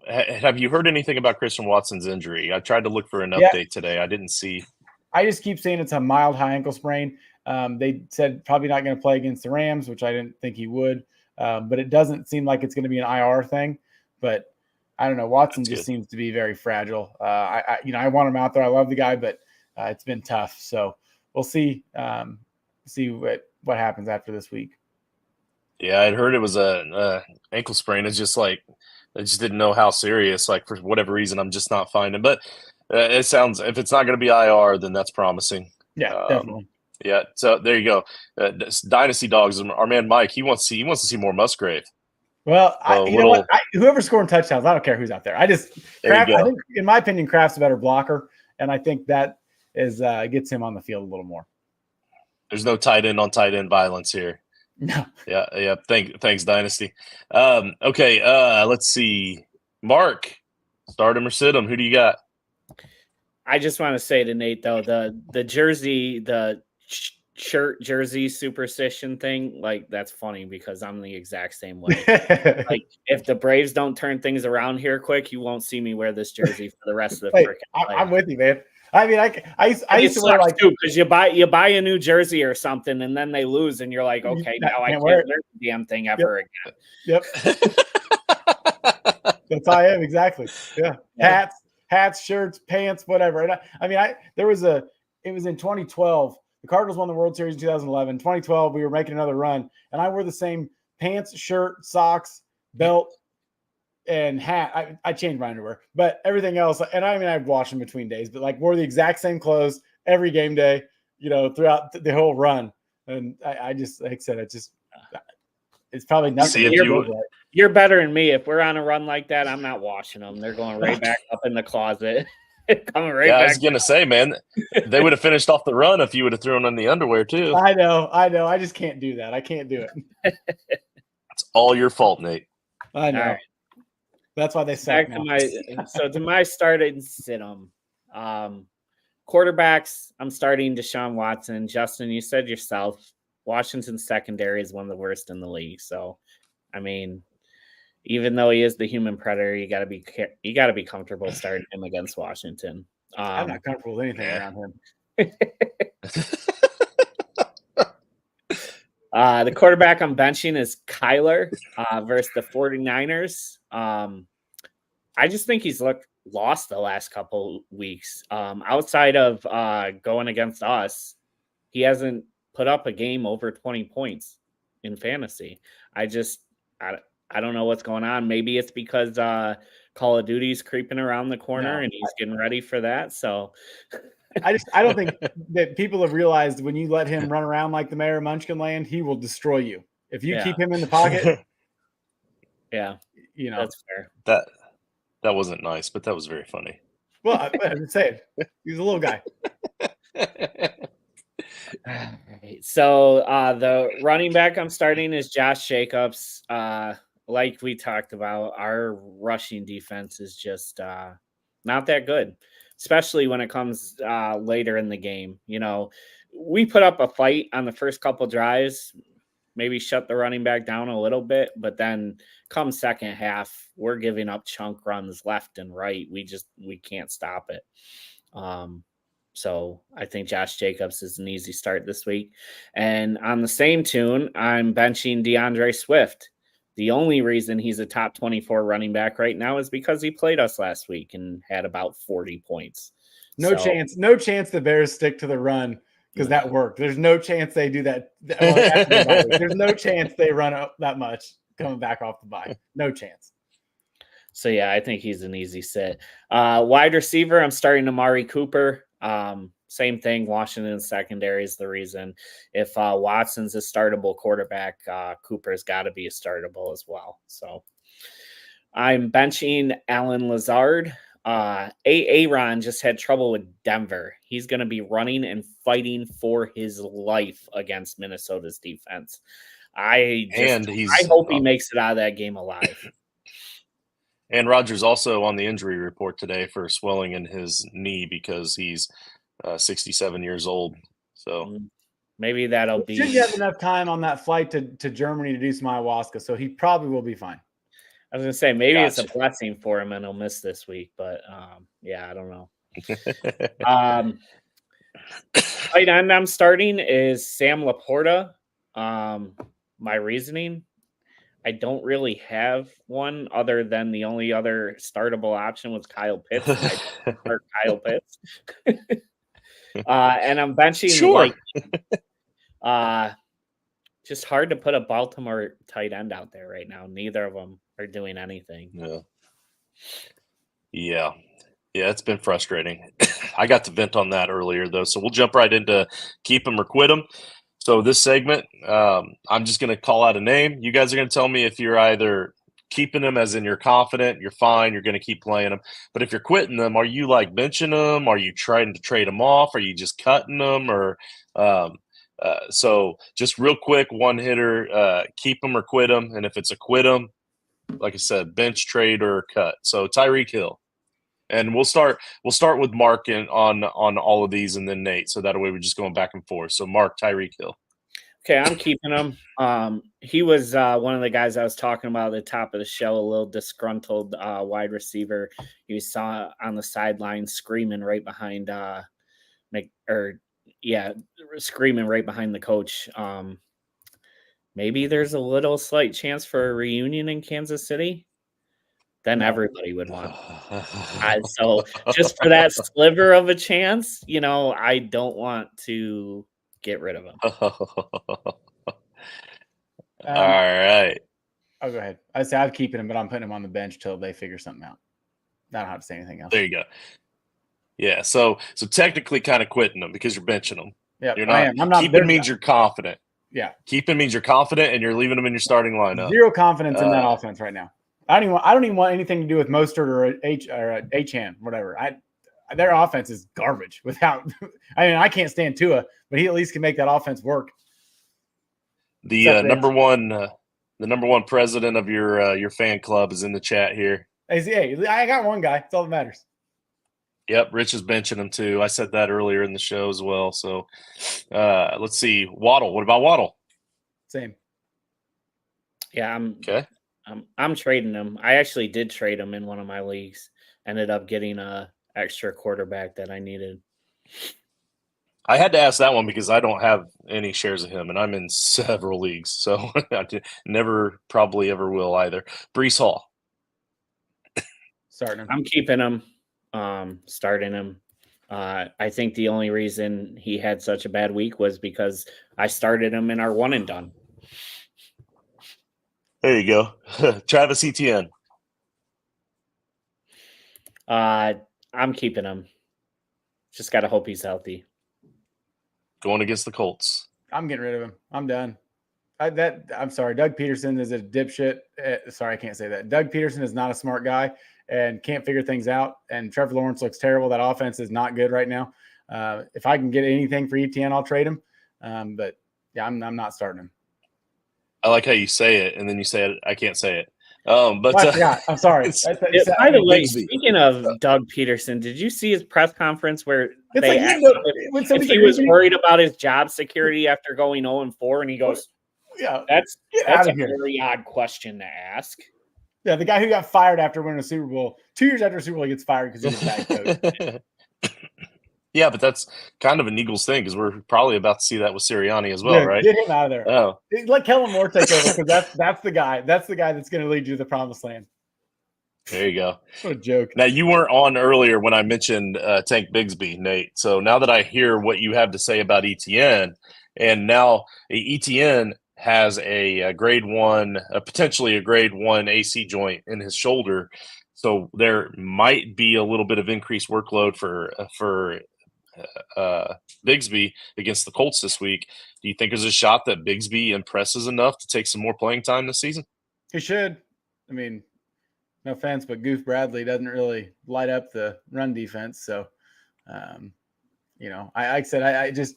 have you heard anything about Christian Watson's injury? I tried to look for an update today. I didn't see. I just keep saying it's a mild high ankle sprain. They said probably not going to play against the Rams, which I didn't think he would. But it doesn't seem like it's going to be an IR thing. But I don't know. Watson just seems to be very fragile. I want him out there. I love the guy, but it's been tough. So we'll see. See what happens after this week. Yeah, I'd heard it was a ankle sprain. It's just like I just didn't know how serious. Like for whatever reason, I'm just not finding. But it sounds if it's not going to be IR, then that's promising. Yeah, definitely. Yeah. So there you go. Dynasty Dogs. Our man Mike. He wants to see more Musgrave. Well, you know what? Whoever's scoring touchdowns, I don't care who's out there. I think, in my opinion, Kraft's a better blocker, and I think that is gets him on the field a little more. There's no tight end on tight end violence here. No. Yeah. Thanks, Dynasty. Okay. Let's see. Mark, start him or sit him. Who do you got? I just want to say to Nate though, the jersey, the shirt jersey superstition thing, like that's funny because I'm the exact same way. Like if the Braves don't turn things around here quick, you won't see me wear this jersey for the rest of the freaking I'm with you, man. I mean, I used to wear like too because you buy a new jersey or something and then they lose and you're like, okay, now I can't wear the damn thing ever again. Yep. That's how I am exactly. Yeah. Hats, shirts, pants, whatever. And it was in 2012. The Cardinals won the World Series in 2011. 2012, we were making another run, and I wore the same pants, shirt, socks, belt, and hat. I changed my underwear, but everything else, and I'd wash them between days, but like wore the exact same clothes every game day, throughout the whole run. And I just, like I said, it's probably nothing. You're better than me. If we're on a run like that, I'm not washing them. They're going right back up in the closet. Coming right back. I was gonna say, man, they would have finished off the run if you would have thrown in the underwear too. I know. I just can't do that. I can't do it. It's all your fault, Nate. I know. Right. That's why they suck. To my start and sit them. Quarterbacks, I'm starting Deshaun Watson. Justin, you said yourself, Washington's secondary is one of the worst in the league. So, even though he is the human predator, you got to be comfortable starting him against Washington. I'm not comfortable with anything around him. The quarterback I'm benching is Kyler versus the 49ers. I just think he's lost the last couple weeks. Outside of going against us, he hasn't put up a game over 20 points in fantasy. I don't know what's going on. Maybe it's because Call of Duty's creeping around the corner and he's getting ready for that. So I don't think that people have realized when you let him run around like the mayor of Munchkinland, he will destroy you. If you keep him in the pocket. Yeah. That's fair. That wasn't nice, but that was very funny. Well, I'm saying he's a little guy. So the running back I'm starting is Josh Jacobs. Like we talked about, our rushing defense is just not that good, especially when it comes later in the game. We put up a fight on the first couple drives, maybe shut the running back down a little bit, but then come second half, we're giving up chunk runs left and right. We can't stop it. So I think Josh Jacobs is an easy start this week. And on the same tune, I'm benching DeAndre Swift. The only reason he's a top 24 running back right now is because he played us last week and had about 40 points. No chance the Bears stick to the run because that worked. There's no chance they do that. There's no chance they run up that much coming back off the bye. No chance. So, yeah, I think he's an easy sit. Wide receiver, I'm starting Amari Cooper. Same thing. Washington's secondary is the reason. If Watson's a startable quarterback, Cooper's got to be a startable as well. So I'm benching Alan Lazard. Aaron just had trouble with Denver. He's going to be running and fighting for his life against Minnesota's defense. I hope he makes it out of that game alive. And Rodgers also on the injury report today for swelling in his knee because he's 67 years old. So maybe that'll be. Should have enough time on that flight to Germany to do some ayahuasca, so he probably will be fine. I was gonna say maybe it's a blessing for him and he'll miss this week, but I don't know. Tight end I'm starting is Sam Laporta. My reasoning, I don't really have one other than the only other startable option was Kyle Pitts. And I start Kyle Pitts. And I'm benching Sure. just hard to put a Baltimore tight end out there right now. Neither of them are doing anything. Yeah, it's been frustrating. I got to vent on that earlier, though, so we'll jump right into keep them or quit them. So this segment, I'm just going to call out a name. You guys are going to tell me if you're either keeping them as in you're confident, you're fine, you're going to keep playing them. But if you're quitting them, are you like benching them? Are you trying to trade them off? Are you just cutting them? Or so just real quick, one hitter, keep them or quit them. And if it's a quit them, like I said, bench, trade, or cut. So Tyreek Hill. And we'll start with Mark on all of these, and then Nate. So that way we're just going back and forth. So Mark, Tyreek Hill. Okay, I'm keeping him. He was one of the guys I was talking about at the top of the show, a little disgruntled wide receiver. You saw on the sideline screaming right behind screaming right behind the coach. Maybe there's a little slight chance for a reunion in Kansas City. Then everybody would want. So just for that sliver of a chance, I don't want to get rid of him. All right. Oh, go ahead. I say I'm keeping him, but I'm putting him on the bench till they figure something out. I don't have to say anything else. There you go. Yeah. So technically, kind of quitting them because you're benching them. Yeah, you're not. I am. I'm not. Keeping means you're confident. Yeah. Keeping means you're confident, and you're leaving them in your starting lineup. Zero confidence in that offense right now. I don't even want anything to do with Mostert or Achane, whatever. Their offense is garbage. Without, I can't stand Tua, but he at least can make that offense work. The number one president of your fan club is in the chat here. Hey, I got one guy. That's all that matters. Yep, Rich is benching him too. I said that earlier in the show as well. So let's see. Waddle. What about Waddle? Same. Yeah, okay. I'm trading him. I actually did trade him in one of my leagues. Ended up getting a extra quarterback that I needed. I had to ask that one because I don't have any shares of him, and I'm in several leagues, so I never probably ever will either. Breece Hall. Starting him. I'm keeping him. Starting him. I think the only reason he had such a bad week was because I started him in our one and done. There you go. Travis Etienne. I'm keeping him. Just got to hope he's healthy. Going against the Colts. I'm getting rid of him. I'm done. I'm sorry. Doug Peterson is a dipshit. Sorry, I can't say that. Doug Peterson is not a smart guy and can't figure things out. And Trevor Lawrence looks terrible. That offense is not good right now. If I can get anything for Etienne, I'll trade him. But yeah, I'm not starting him. I like how you say it, and then you say it. I can't say it. I forgot. I'm sorry. By the way, speaking of Doug Peterson, did you see his press conference where they asked him if he was worried about his job security after going 0-4, and he goes, "Yeah, that's a very odd question to ask." Yeah, the guy who got fired after winning a Super Bowl, 2 years after a Super Bowl, he gets fired because he's a bad coach. Yeah, but that's kind of an Eagles thing because we're probably about to see that with Sirianni as well, right? Get him out of there. Oh, let Kellen Moore take over because that's the guy. That's the guy that's going to lead you to the promised land. There you go. What a joke. Now, you weren't on earlier when I mentioned Tank Bigsby, Nate. So now that I hear what you have to say about ETN, and now ETN has a grade 1, potentially a grade 1 AC joint in his shoulder. So there might be a little bit of increased workload for Bigsby against the Colts this week. Do you think there's a shot that Bigsby impresses enough to take some more playing time this season? He should. I mean, no offense, but Goof Bradley doesn't really light up the run defense. So, I said, I guess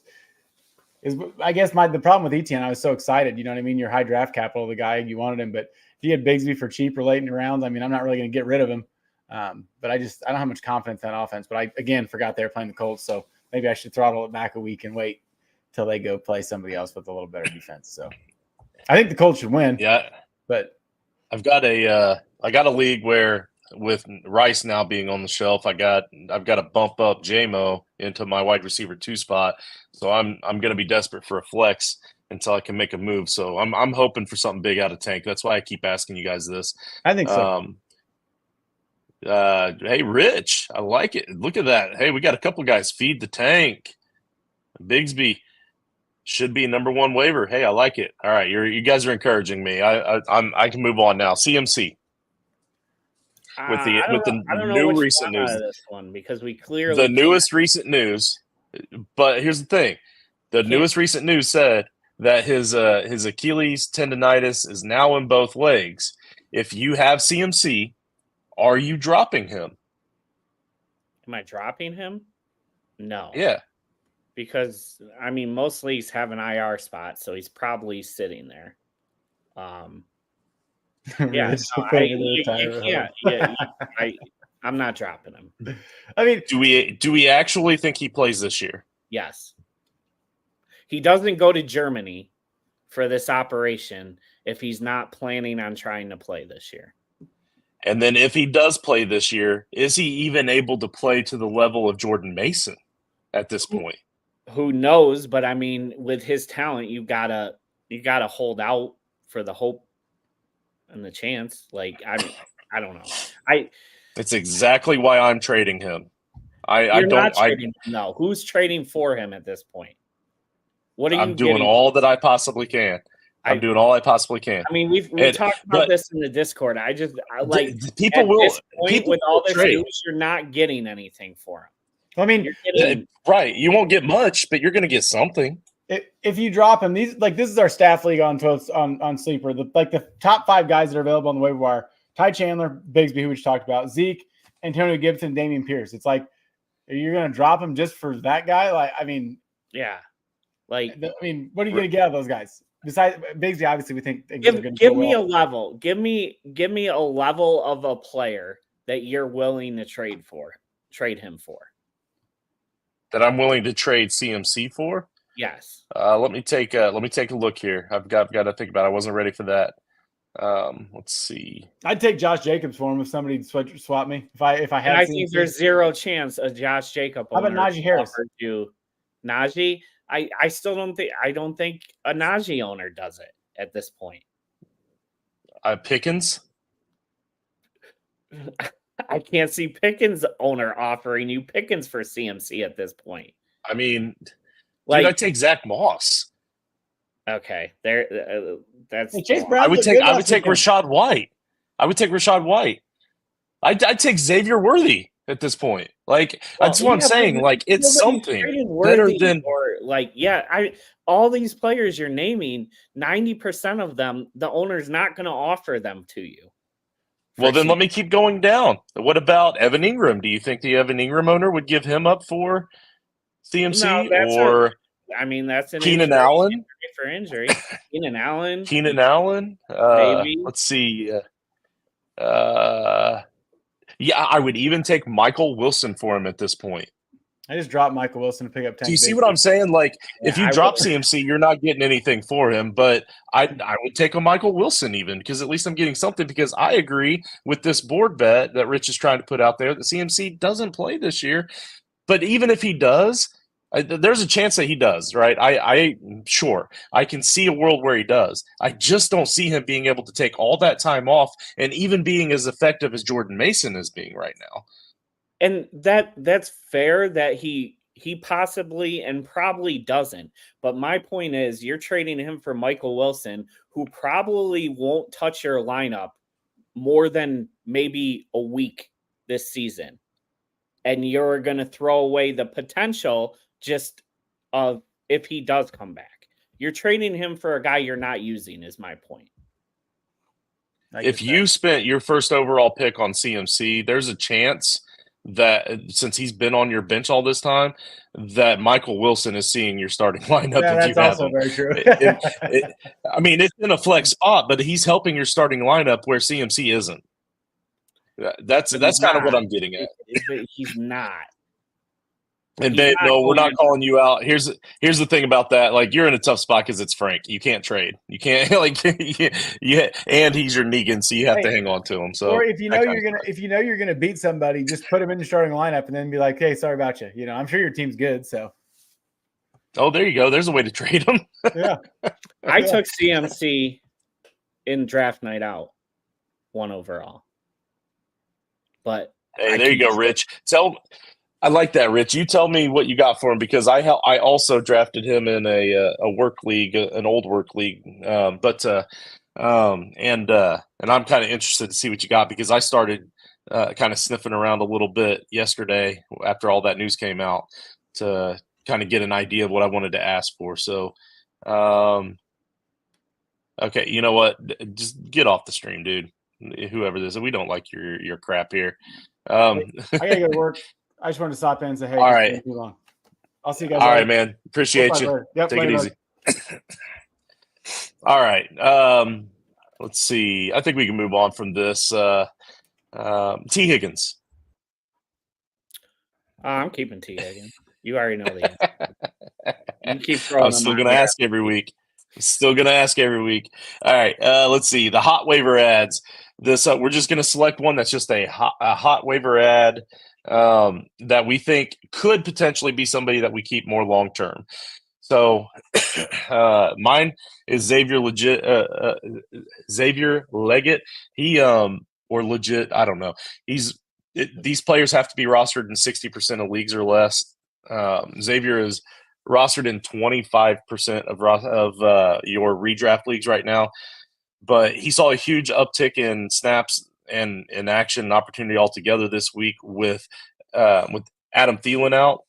the problem with Etienne, I was so excited. You know what I mean? Your high draft capital, the guy you wanted him, but if you had Bigsby for cheap or late in the rounds, I mean, I'm not really going to get rid of him. But I don't have much confidence in that offense. But I, again, forgot they were playing the Colts. So maybe I should throttle it back a week and wait till they go play somebody else with a little better defense. So I think the Colts should win. Yeah. But I got a league where with Rice now being on the shelf, I've got to bump up JMO into my wide receiver 2 spot. So I'm going to be desperate for a flex until I can make a move. So I'm hoping for something big out of Tank. That's why I keep asking you guys this. I think so. Hey, Rich, I like it. Look at that. Hey, we got a couple guys. Feed the Tank. Bigsby should be number 1 waiver. Hey, I like it. All right, you guys are encouraging me. I can move on now. CMC with the new recent news. This one, because we clearly the newest recent news. But here's the thing: the newest recent news said that his Achilles tendonitis is now in both legs. If you have CMC, are you dropping him? Am I dropping him? No. Yeah. Because, I mean, most leagues have an IR spot, so he's probably sitting there. Yeah, I'm not dropping him. I mean, do we actually think he plays this year? Yes. He doesn't go to Germany for this operation if he's not planning on trying to play this year. And then if he does play this year, is he even able to play to the level of Jordan Mason at this point? Who knows? But I mean, with his talent, you gotta hold out for the hope and the chance. Like, I don't know. It's exactly why I'm trading him. No, who's trading for him at this point? What are you? I'm doing all that I possibly can. I'm doing all I possibly can. I mean, we've talked about this in the Discord. People will. This point, people with all this trade. news, you're not getting anything for him. I mean, right? You won't get much, but you're going to get something. If you drop him, this is our staff league on Sleeper. The top 5 guys that are available on the waiver wire: Ty Chandler, Bigsby, who we just talked about, Zeke, Antonio Gibson, Damian Pierce. It's like, you're going to drop him just for that guy? Like, I mean, yeah. What are you going to get out of those guys? Besides Bigsby, obviously, we think give me a level. Give me a level of a player that you're willing to trade him for. That I'm willing to trade CMC for? Yes. Let me take a look here. I've got to think about it. I wasn't ready for that. Let's see. I'd take Josh Jacobs for him if somebody swap me. If I had. And I think there's zero chance a Josh Jacobs. How about Najee Harris? Najee. I still don't think a Najee owner does it at this point. Pickens? I can't see Pickens owner offering you Pickens for CMC at this point. I mean, I take Zach Moss. Okay, that's. Hey, Chase Brown. I would take Rashad White. I'd take Xavier Worthy at this point. That's what I'm saying. It's something better than all these players you're naming. 90% of them, the owner's not going to offer them to you. Well, then let me keep going down. What about Evan Ingram? Do you think the Evan Ingram owner would give him up for CMC that's an Keenan Allen for injury? Keenan Allen. Maybe. Let's see. Yeah, I would even take Michael Wilson for him at this point. I just dropped Michael Wilson to pick up 10. Do you see what I'm saying? If you drop CMC, you're not getting anything for him. But I would take a Michael Wilson even, because at least I'm getting something. Because I agree with this board bet that Rich is trying to put out there that CMC doesn't play this year. But even if he does, there's a chance that he does, right? Sure, I can see a world where he does. I just don't see him being able to take all that time off and even being as effective as Jordan Mason is being right now. And that's fair that he possibly and probably doesn't. But my point is, you're trading him for Michael Wilson, who probably won't touch your lineup more than maybe a week this season. And you're going to throw away the potential just of if he does come back. You're trading him for a guy you're not using, is my point. If you spent your first overall pick on CMC, there's a chance that since he's been on your bench all this time, that Michael Wilson is seeing your starting lineup. Yeah, that's also very true. I mean, it's in a flex spot, but he's helping your starting lineup where CMC isn't. That's kind of what I'm getting at. He's not. And He's Dave, not no, we're going not in- calling you out. Here's the thing about that. Like, you're in a tough spot because it's Frank. You can't trade. You can't like yeah. And he's your Negan, so you have to Hey, hang on to him. So, or if you know that kind you're of gonna beat somebody, just put him in the starting lineup and then be like, "Hey, sorry about you." You know, I'm sure your team's good, so Oh, there you go. There's a way to trade him. yeah. I took CMC in draft night out, 1 overall. But Hey, there you go, Rich. I like that, Rich. You tell me what you got for him, because I also drafted him in a work league, an old work league. And I'm kind of interested to see what you got, because I started kind of sniffing around a little bit yesterday after all that news came out to kind of get an idea of what I wanted to ask for. So, okay, you know what? Just get off the stream, dude. Whoever this is, we don't like your crap here. I gotta go to work. I just wanted to stop in and say, "Hey, All just right. too long." I'll see you guys. All later. right, man. Appreciate you. Later. Yep, Take later, it bud. easy. All right. Let's see. I think we can move on from this. T. Higgins. I'm keeping T. Higgins. You already know the answer. You keep throwing I'm them still on going to there. ask every week. All right. Let's see. The hot waiver ads. This we're just going to select one that's just a hot waiver ad that we think could potentially be somebody that we keep more long term. So mine is Xavier Leggett. He or legit, I don't know. These players have to be rostered in 60% of leagues or less. Xavier is rostered in 25% of your redraft leagues right now, but he saw a huge uptick in snaps and in action and opportunity altogether this week with Adam Thielen out.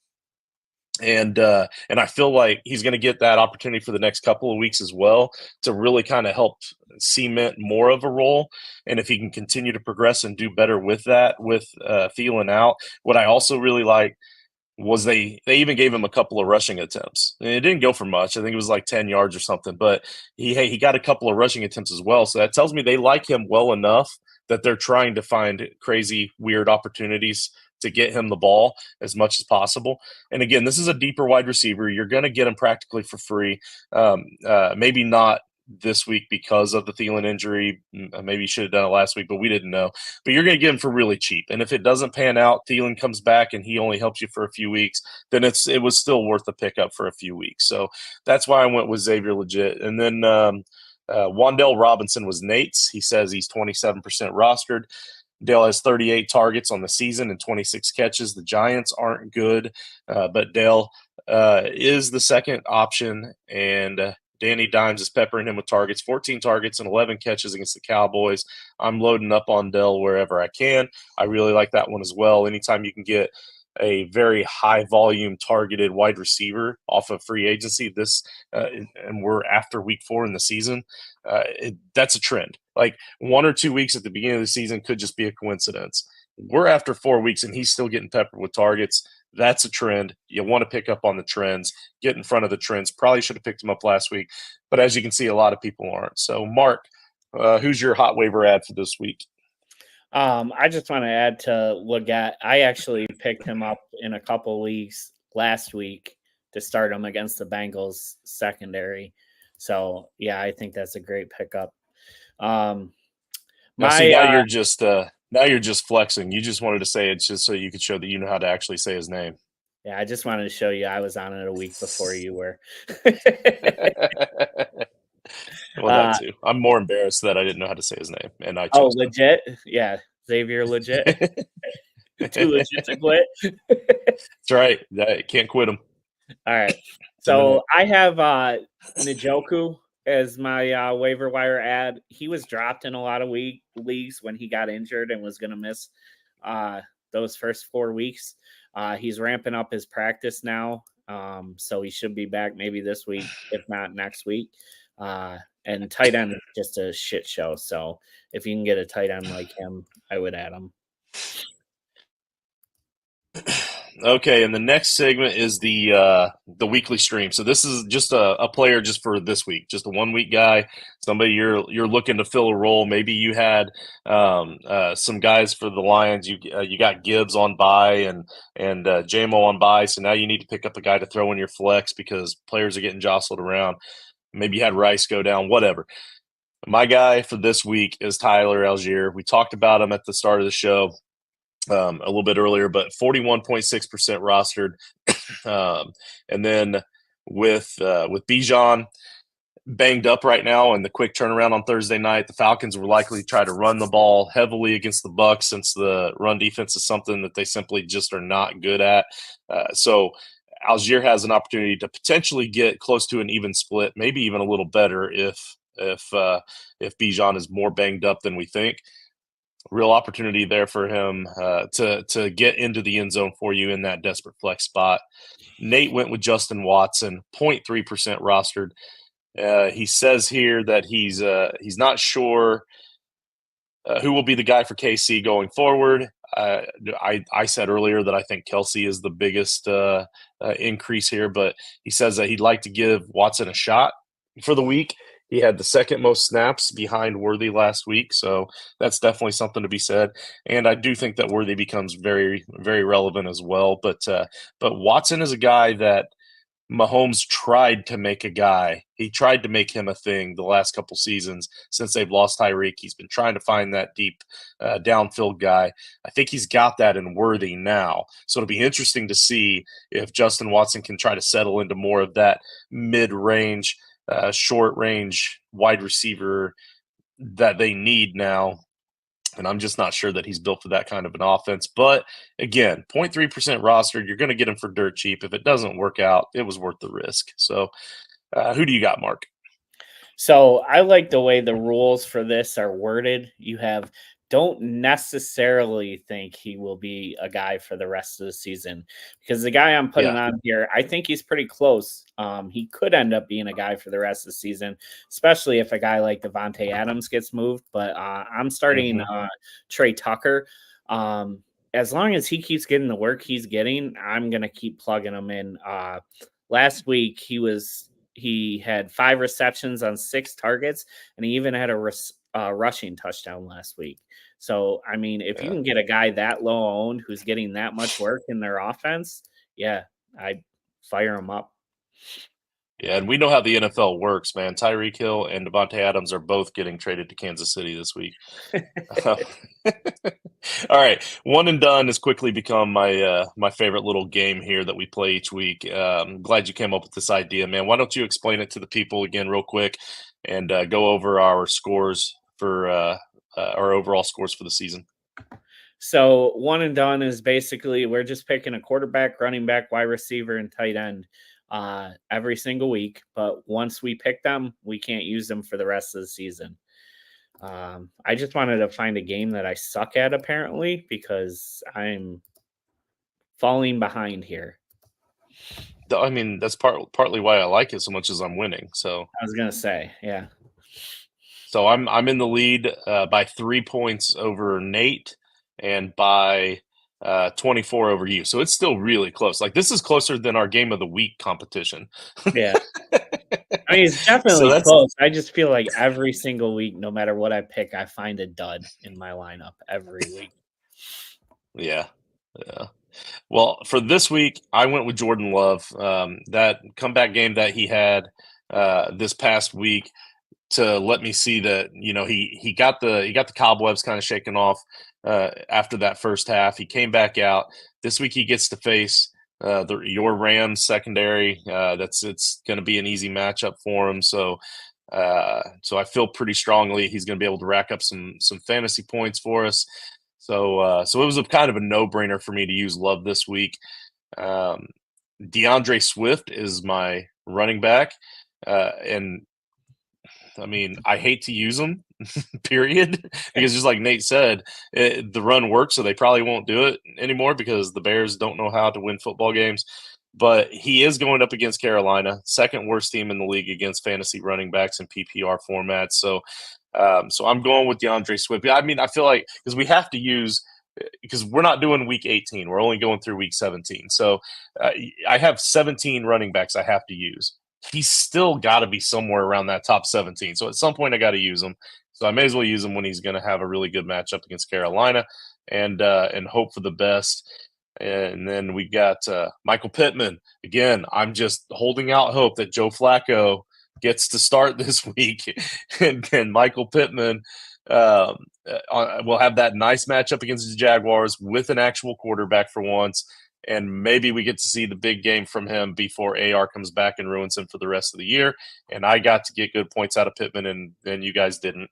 And I feel like he's going to get that opportunity for the next couple of weeks as well to really kind of help cement more of a role. And if he can continue to progress and do better with that, with Thielen out, what I also really like was they even gave him a couple of rushing attempts. And it didn't go for much. I think it was like 10 yards or something, but he got a couple of rushing attempts as well. So that tells me they like him well enough that they're trying to find crazy, weird opportunities to get him the ball as much as possible. And again, this is a deeper wide receiver. You're going to get him practically for free. Maybe not this week because of the Thielen injury. Maybe you should have done it last week, but we didn't know. But you're going to get him for really cheap. And if it doesn't pan out, Thielen comes back and he only helps you for a few weeks, then it was still worth the pickup for a few weeks. So that's why I went with Xavier Legit. And then Wan'Dale Robinson was Nate's. He says he's 27% rostered. Dale has 38 targets on the season and 26 catches. The Giants aren't good, but Dale is the second option, and Danny Dimes is peppering him with targets, 14 targets and 11 catches against the Cowboys. I'm loading up on Dell wherever I can. I really like that one as well. Anytime you can get a very high volume targeted wide receiver off of free agency, and we're after week 4 in the season, that's a trend. Like 1 or 2 weeks at the beginning of the season could just be a coincidence. We're after 4 weeks and he's still getting peppered with targets. That's a trend. You want to pick up on the trends, get in front of the trends. Probably should have picked him up last week, but as you can see, a lot of people aren't. So, Mark, who's your hot waiver ad for this week? I just want to add to Leggett. I actually picked him up in a couple leagues last week to start him against the Bengals secondary. So, yeah, I think that's a great pickup. Now you're just flexing. You just wanted to say it just so you could show that you know how to actually say his name. Yeah, I just wanted to show you I was on it a week before you were. Well, that too. I'm more embarrassed that I didn't know how to say his name, and I Oh, chose legit? Yeah, Xavier Legit. Too legit to quit. That's right. Can't quit him. All right. So I have Njoku as my waiver wire ad. He was dropped in a lot of leagues when he got injured and was going to miss those first 4 weeks. He's ramping up his practice now, so he should be back maybe this week, if not next week. And tight end is just a shit show. So if you can get a tight end like him, I would add him. Okay, and the next segment is the weekly stream. So this is just a player just for this week, just a 1 week guy, somebody you're looking to fill a role. Maybe you had some guys for the Lions. You got Gibbs on bye and JMO on bye, so now you need to pick up a guy to throw in your flex because players are getting jostled around. Maybe you had Rice go down, whatever. My guy for this week is Tyler Algier. We talked about him at the start of the show. A little bit earlier, but 41.6% rostered. And then with Bijan banged up right now and the quick turnaround on Thursday night, the Falcons will likely try to run the ball heavily against the Bucs since the run defense is something that they simply just are not good at. So Algier has an opportunity to potentially get close to an even split, maybe even a little better if Bijan is more banged up than we think. Real opportunity there for him to get into the end zone for you in that desperate flex spot. Nate went with Justin Watson, 0.3% rostered. He says here that he's not sure who will be the guy for KC going forward. I said earlier that I think Kelsey is the biggest increase here, but he says that he'd like to give Watson a shot for the week. He had the second most snaps behind Worthy last week, so that's definitely something to be said. And I do think that Worthy becomes very, very relevant as well. But Watson is a guy that Mahomes tried to make a guy. He tried to make him a thing the last couple seasons since they've lost Tyreek. He's been trying to find that deep downfield guy. I think he's got that in Worthy now. So it'll be interesting to see if Justin Watson can try to settle into more of that mid-range, short-range wide receiver that they need now. And I'm just not sure that he's built for that kind of an offense. But again, 0.3% rostered, you're going to get him for dirt cheap. If it doesn't work out, it was worth the risk. So who do you got, Mark? So I like the way the rules for this are worded. You don't necessarily think he will be a guy for the rest of the season because the guy I'm putting on here, I think he's pretty close. He could end up being a guy for the rest of the season, especially if a guy like Devontae Adams gets moved. But I'm starting Trey Tucker. As long as he keeps getting the work he's getting, I'm going to keep plugging him in. Last week, he had 5 receptions on 6 targets, and he even had a rushing touchdown last week. So, I mean, if you can get a guy that low owned who's getting that much work in their offense, I'd fire him up. Yeah, and we know how the NFL works, man. Tyreek Hill and Devontae Adams are both getting traded to Kansas City this week. All right, one and done has quickly become my favorite little game here that we play each week. I'm glad you came up with this idea, man. Why don't you explain it to the people again real quick and go over our scores for our overall scores for the season? So one and done is basically we're just picking a quarterback, running back, wide receiver, and tight end every single week. But once we pick them, we can't use them for the rest of the season. I just wanted to find a game that I suck at, apparently, because I'm falling behind here. I mean, that's partly why I like it so much as I'm winning. So I was gonna say, yeah. So I'm in the lead by 3 points over Nate and by 24 over you. So it's still really close. Like this is closer than our game of the week competition. Yeah. I mean, it's definitely close. I just feel like every single week, no matter what I pick, I find a dud in my lineup every week. Yeah. Well, for this week, I went with Jordan Love. That comeback game that he had this past week to let me see that, you know, he got the cobwebs kind of shaken off after that first half. He came back out. This week he gets to face your Rams secondary. It's going to be an easy matchup for him. So I feel pretty strongly he's going to be able to rack up some fantasy points for us. So it was a kind of a no-brainer for me to use Love this week. DeAndre Swift is my running back, and I mean, I hate to use them, period, because just like Nate said, the run works, so they probably won't do it anymore because the Bears don't know how to win football games. But he is going up against Carolina, second worst team in the league against fantasy running backs in PPR formats. So I'm going with DeAndre Swift. I mean, I feel like because we have to use because we're not doing week 18. We're only going through week 17. So I have 17 running backs I have to use. He's still got to be somewhere around that top 17. So at some point I got to use him. So I may as well use him when he's going to have a really good matchup against Carolina and hope for the best. And then we got Michael Pittman. Again, I'm just holding out hope that Joe Flacco gets to start this week. And then Michael Pittman will have that nice matchup against the Jaguars with an actual quarterback for once. And maybe we get to see the big game from him before AR comes back and ruins him for the rest of the year. And I got to get good points out of Pittman, and you guys didn't.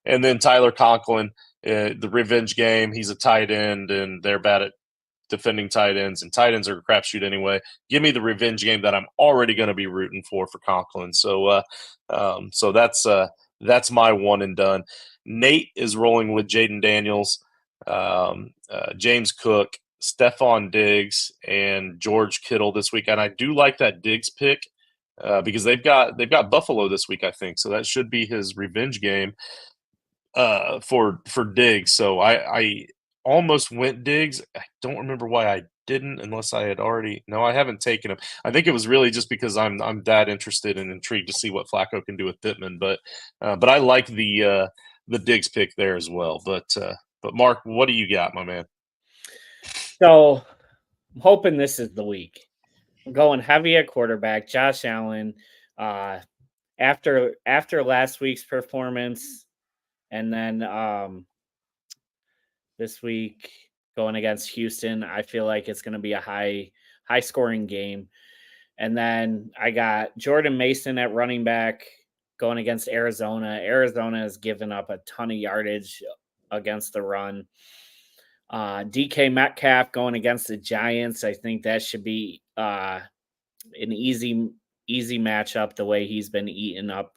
And then Tyler Conklin, the revenge game. He's a tight end, and they're bad at defending tight ends, and tight ends are a crapshoot anyway. Give me the revenge game that I'm already going to be rooting for Conklin. So, so that's my one and done. Nate is rolling with Jaden Daniels, James Cook, Stephon Diggs, and George Kittle this week. And I do like that Diggs pick because they've got Buffalo this week, I think. So that should be his revenge game for Diggs. So I almost went Diggs. I don't remember why I didn't, unless I had already. No, I haven't taken him. I think it was really just because I'm that interested and intrigued to see what Flacco can do with Pittman. But I like the Diggs pick there as well. But Mark, what do you got, my man? So I'm hoping this is the week. I'm going heavy at quarterback, Josh Allen. After last week's performance, and then this week going against Houston, I feel like it's going to be a high scoring game. And then I got Jordan Mason at running back going against Arizona. Arizona has given up a ton of yardage against the run. DK Metcalf going against the Giants. I think that should be an easy matchup, the way he's been eating up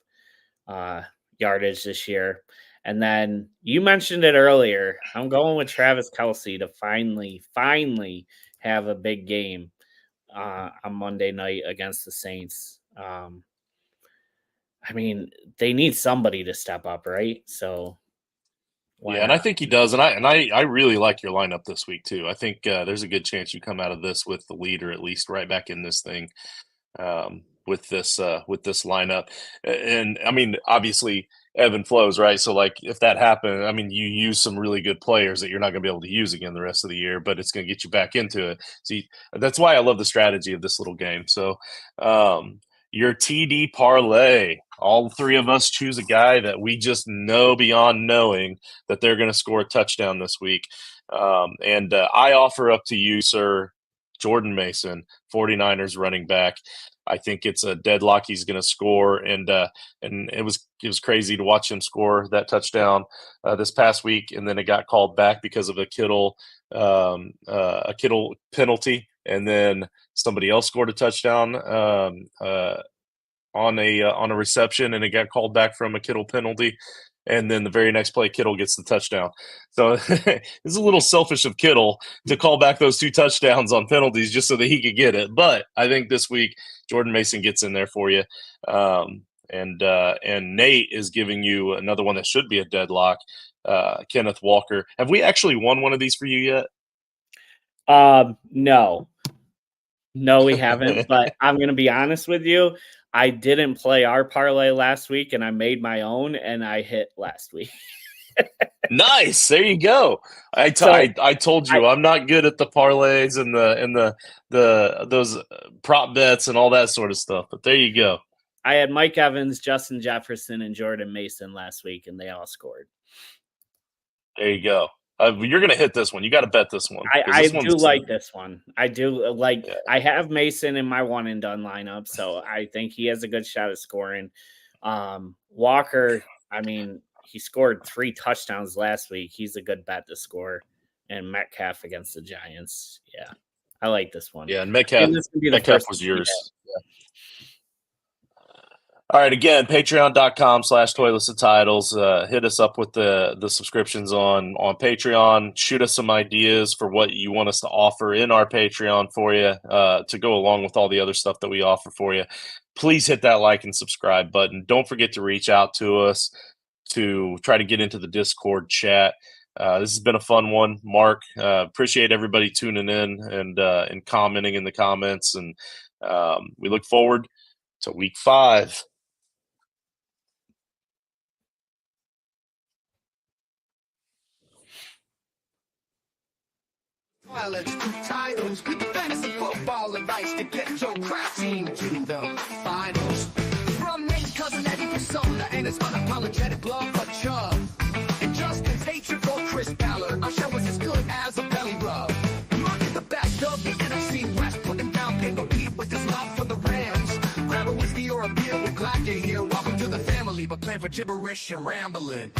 yardage this year. And then you mentioned it earlier. I'm going with Travis Kelce to finally have a big game on Monday night against the Saints. I mean, they need somebody to step up, right? So, and I think he does. And I really like your lineup this week too. I think there's a good chance you come out of this with the lead, or at least right back in this thing with this lineup. And I mean, obviously, ebb and flows, right? So like if that happened, I mean, you use some really good players that you're not going to be able to use again the rest of the year, but it's going to get you back into it. See, that's why I love the strategy of this little game. So your TD parlay, all three of us choose a guy that we just know beyond knowing that they're going to score a touchdown this week. And I offer up to you, sir, Jordan Mason, 49ers running back. I think it's a deadlock. He's going to score, and it was crazy to watch him score that touchdown this past week, and then it got called back because of a Kittle penalty, and then somebody else scored a touchdown on a reception, and it got called back from a Kittle penalty. And then the very next play, Kittle gets the touchdown. So it's a little selfish of Kittle to call back those two touchdowns on penalties just so that he could get it. But I think this week Jordan Mason gets in there for you. And Nate is giving you another one that should be a deadlock, Kenneth Walker. Have we actually won one of these for you yet? No, we haven't. But I'm going to be honest with you. I didn't play our parlay last week, and I made my own, and I hit last week. Nice. There you go. I told you I'm not good at the parlays and those prop bets and all that sort of stuff. But there you go. I had Mike Evans, Justin Jefferson, and Jordan Mason last week, and they all scored. There you go. You're going to hit this one. You got to bet this one. I do like this one. I do like. Yeah. I have Mason in my one and done lineup, so I think he has a good shot at scoring. Walker, I mean, he scored 3 touchdowns last week. He's a good bet to score. And Metcalf against the Giants. Yeah, I like this one. Yeah, and Metcalf was yours. Yeah. All right, again, patreon.com/toilets and titles. Hit us up with the subscriptions on Patreon. Shoot us some ideas for what you want us to offer in our Patreon for you to go along with all the other stuff that we offer for you. Please hit that like and subscribe button. Don't forget to reach out to us to try to get into the Discord chat. This has been a fun one, Mark. Appreciate everybody tuning in and commenting in the comments, and we look forward to week 5. Titles with the fantasy football advice to get your craft team to the finals. From Nate's cousin Eddie Persona and his unapologetic love for Chubb, and Justin's hatred for Chris Ballard, our show was as good as a belly rub. Mark is the best of the NFC West, putting down paper beat with his love for the Rams. Grab a whiskey or a beer, we're glad you're here. Welcome to the family, but plan for gibberish and rambling.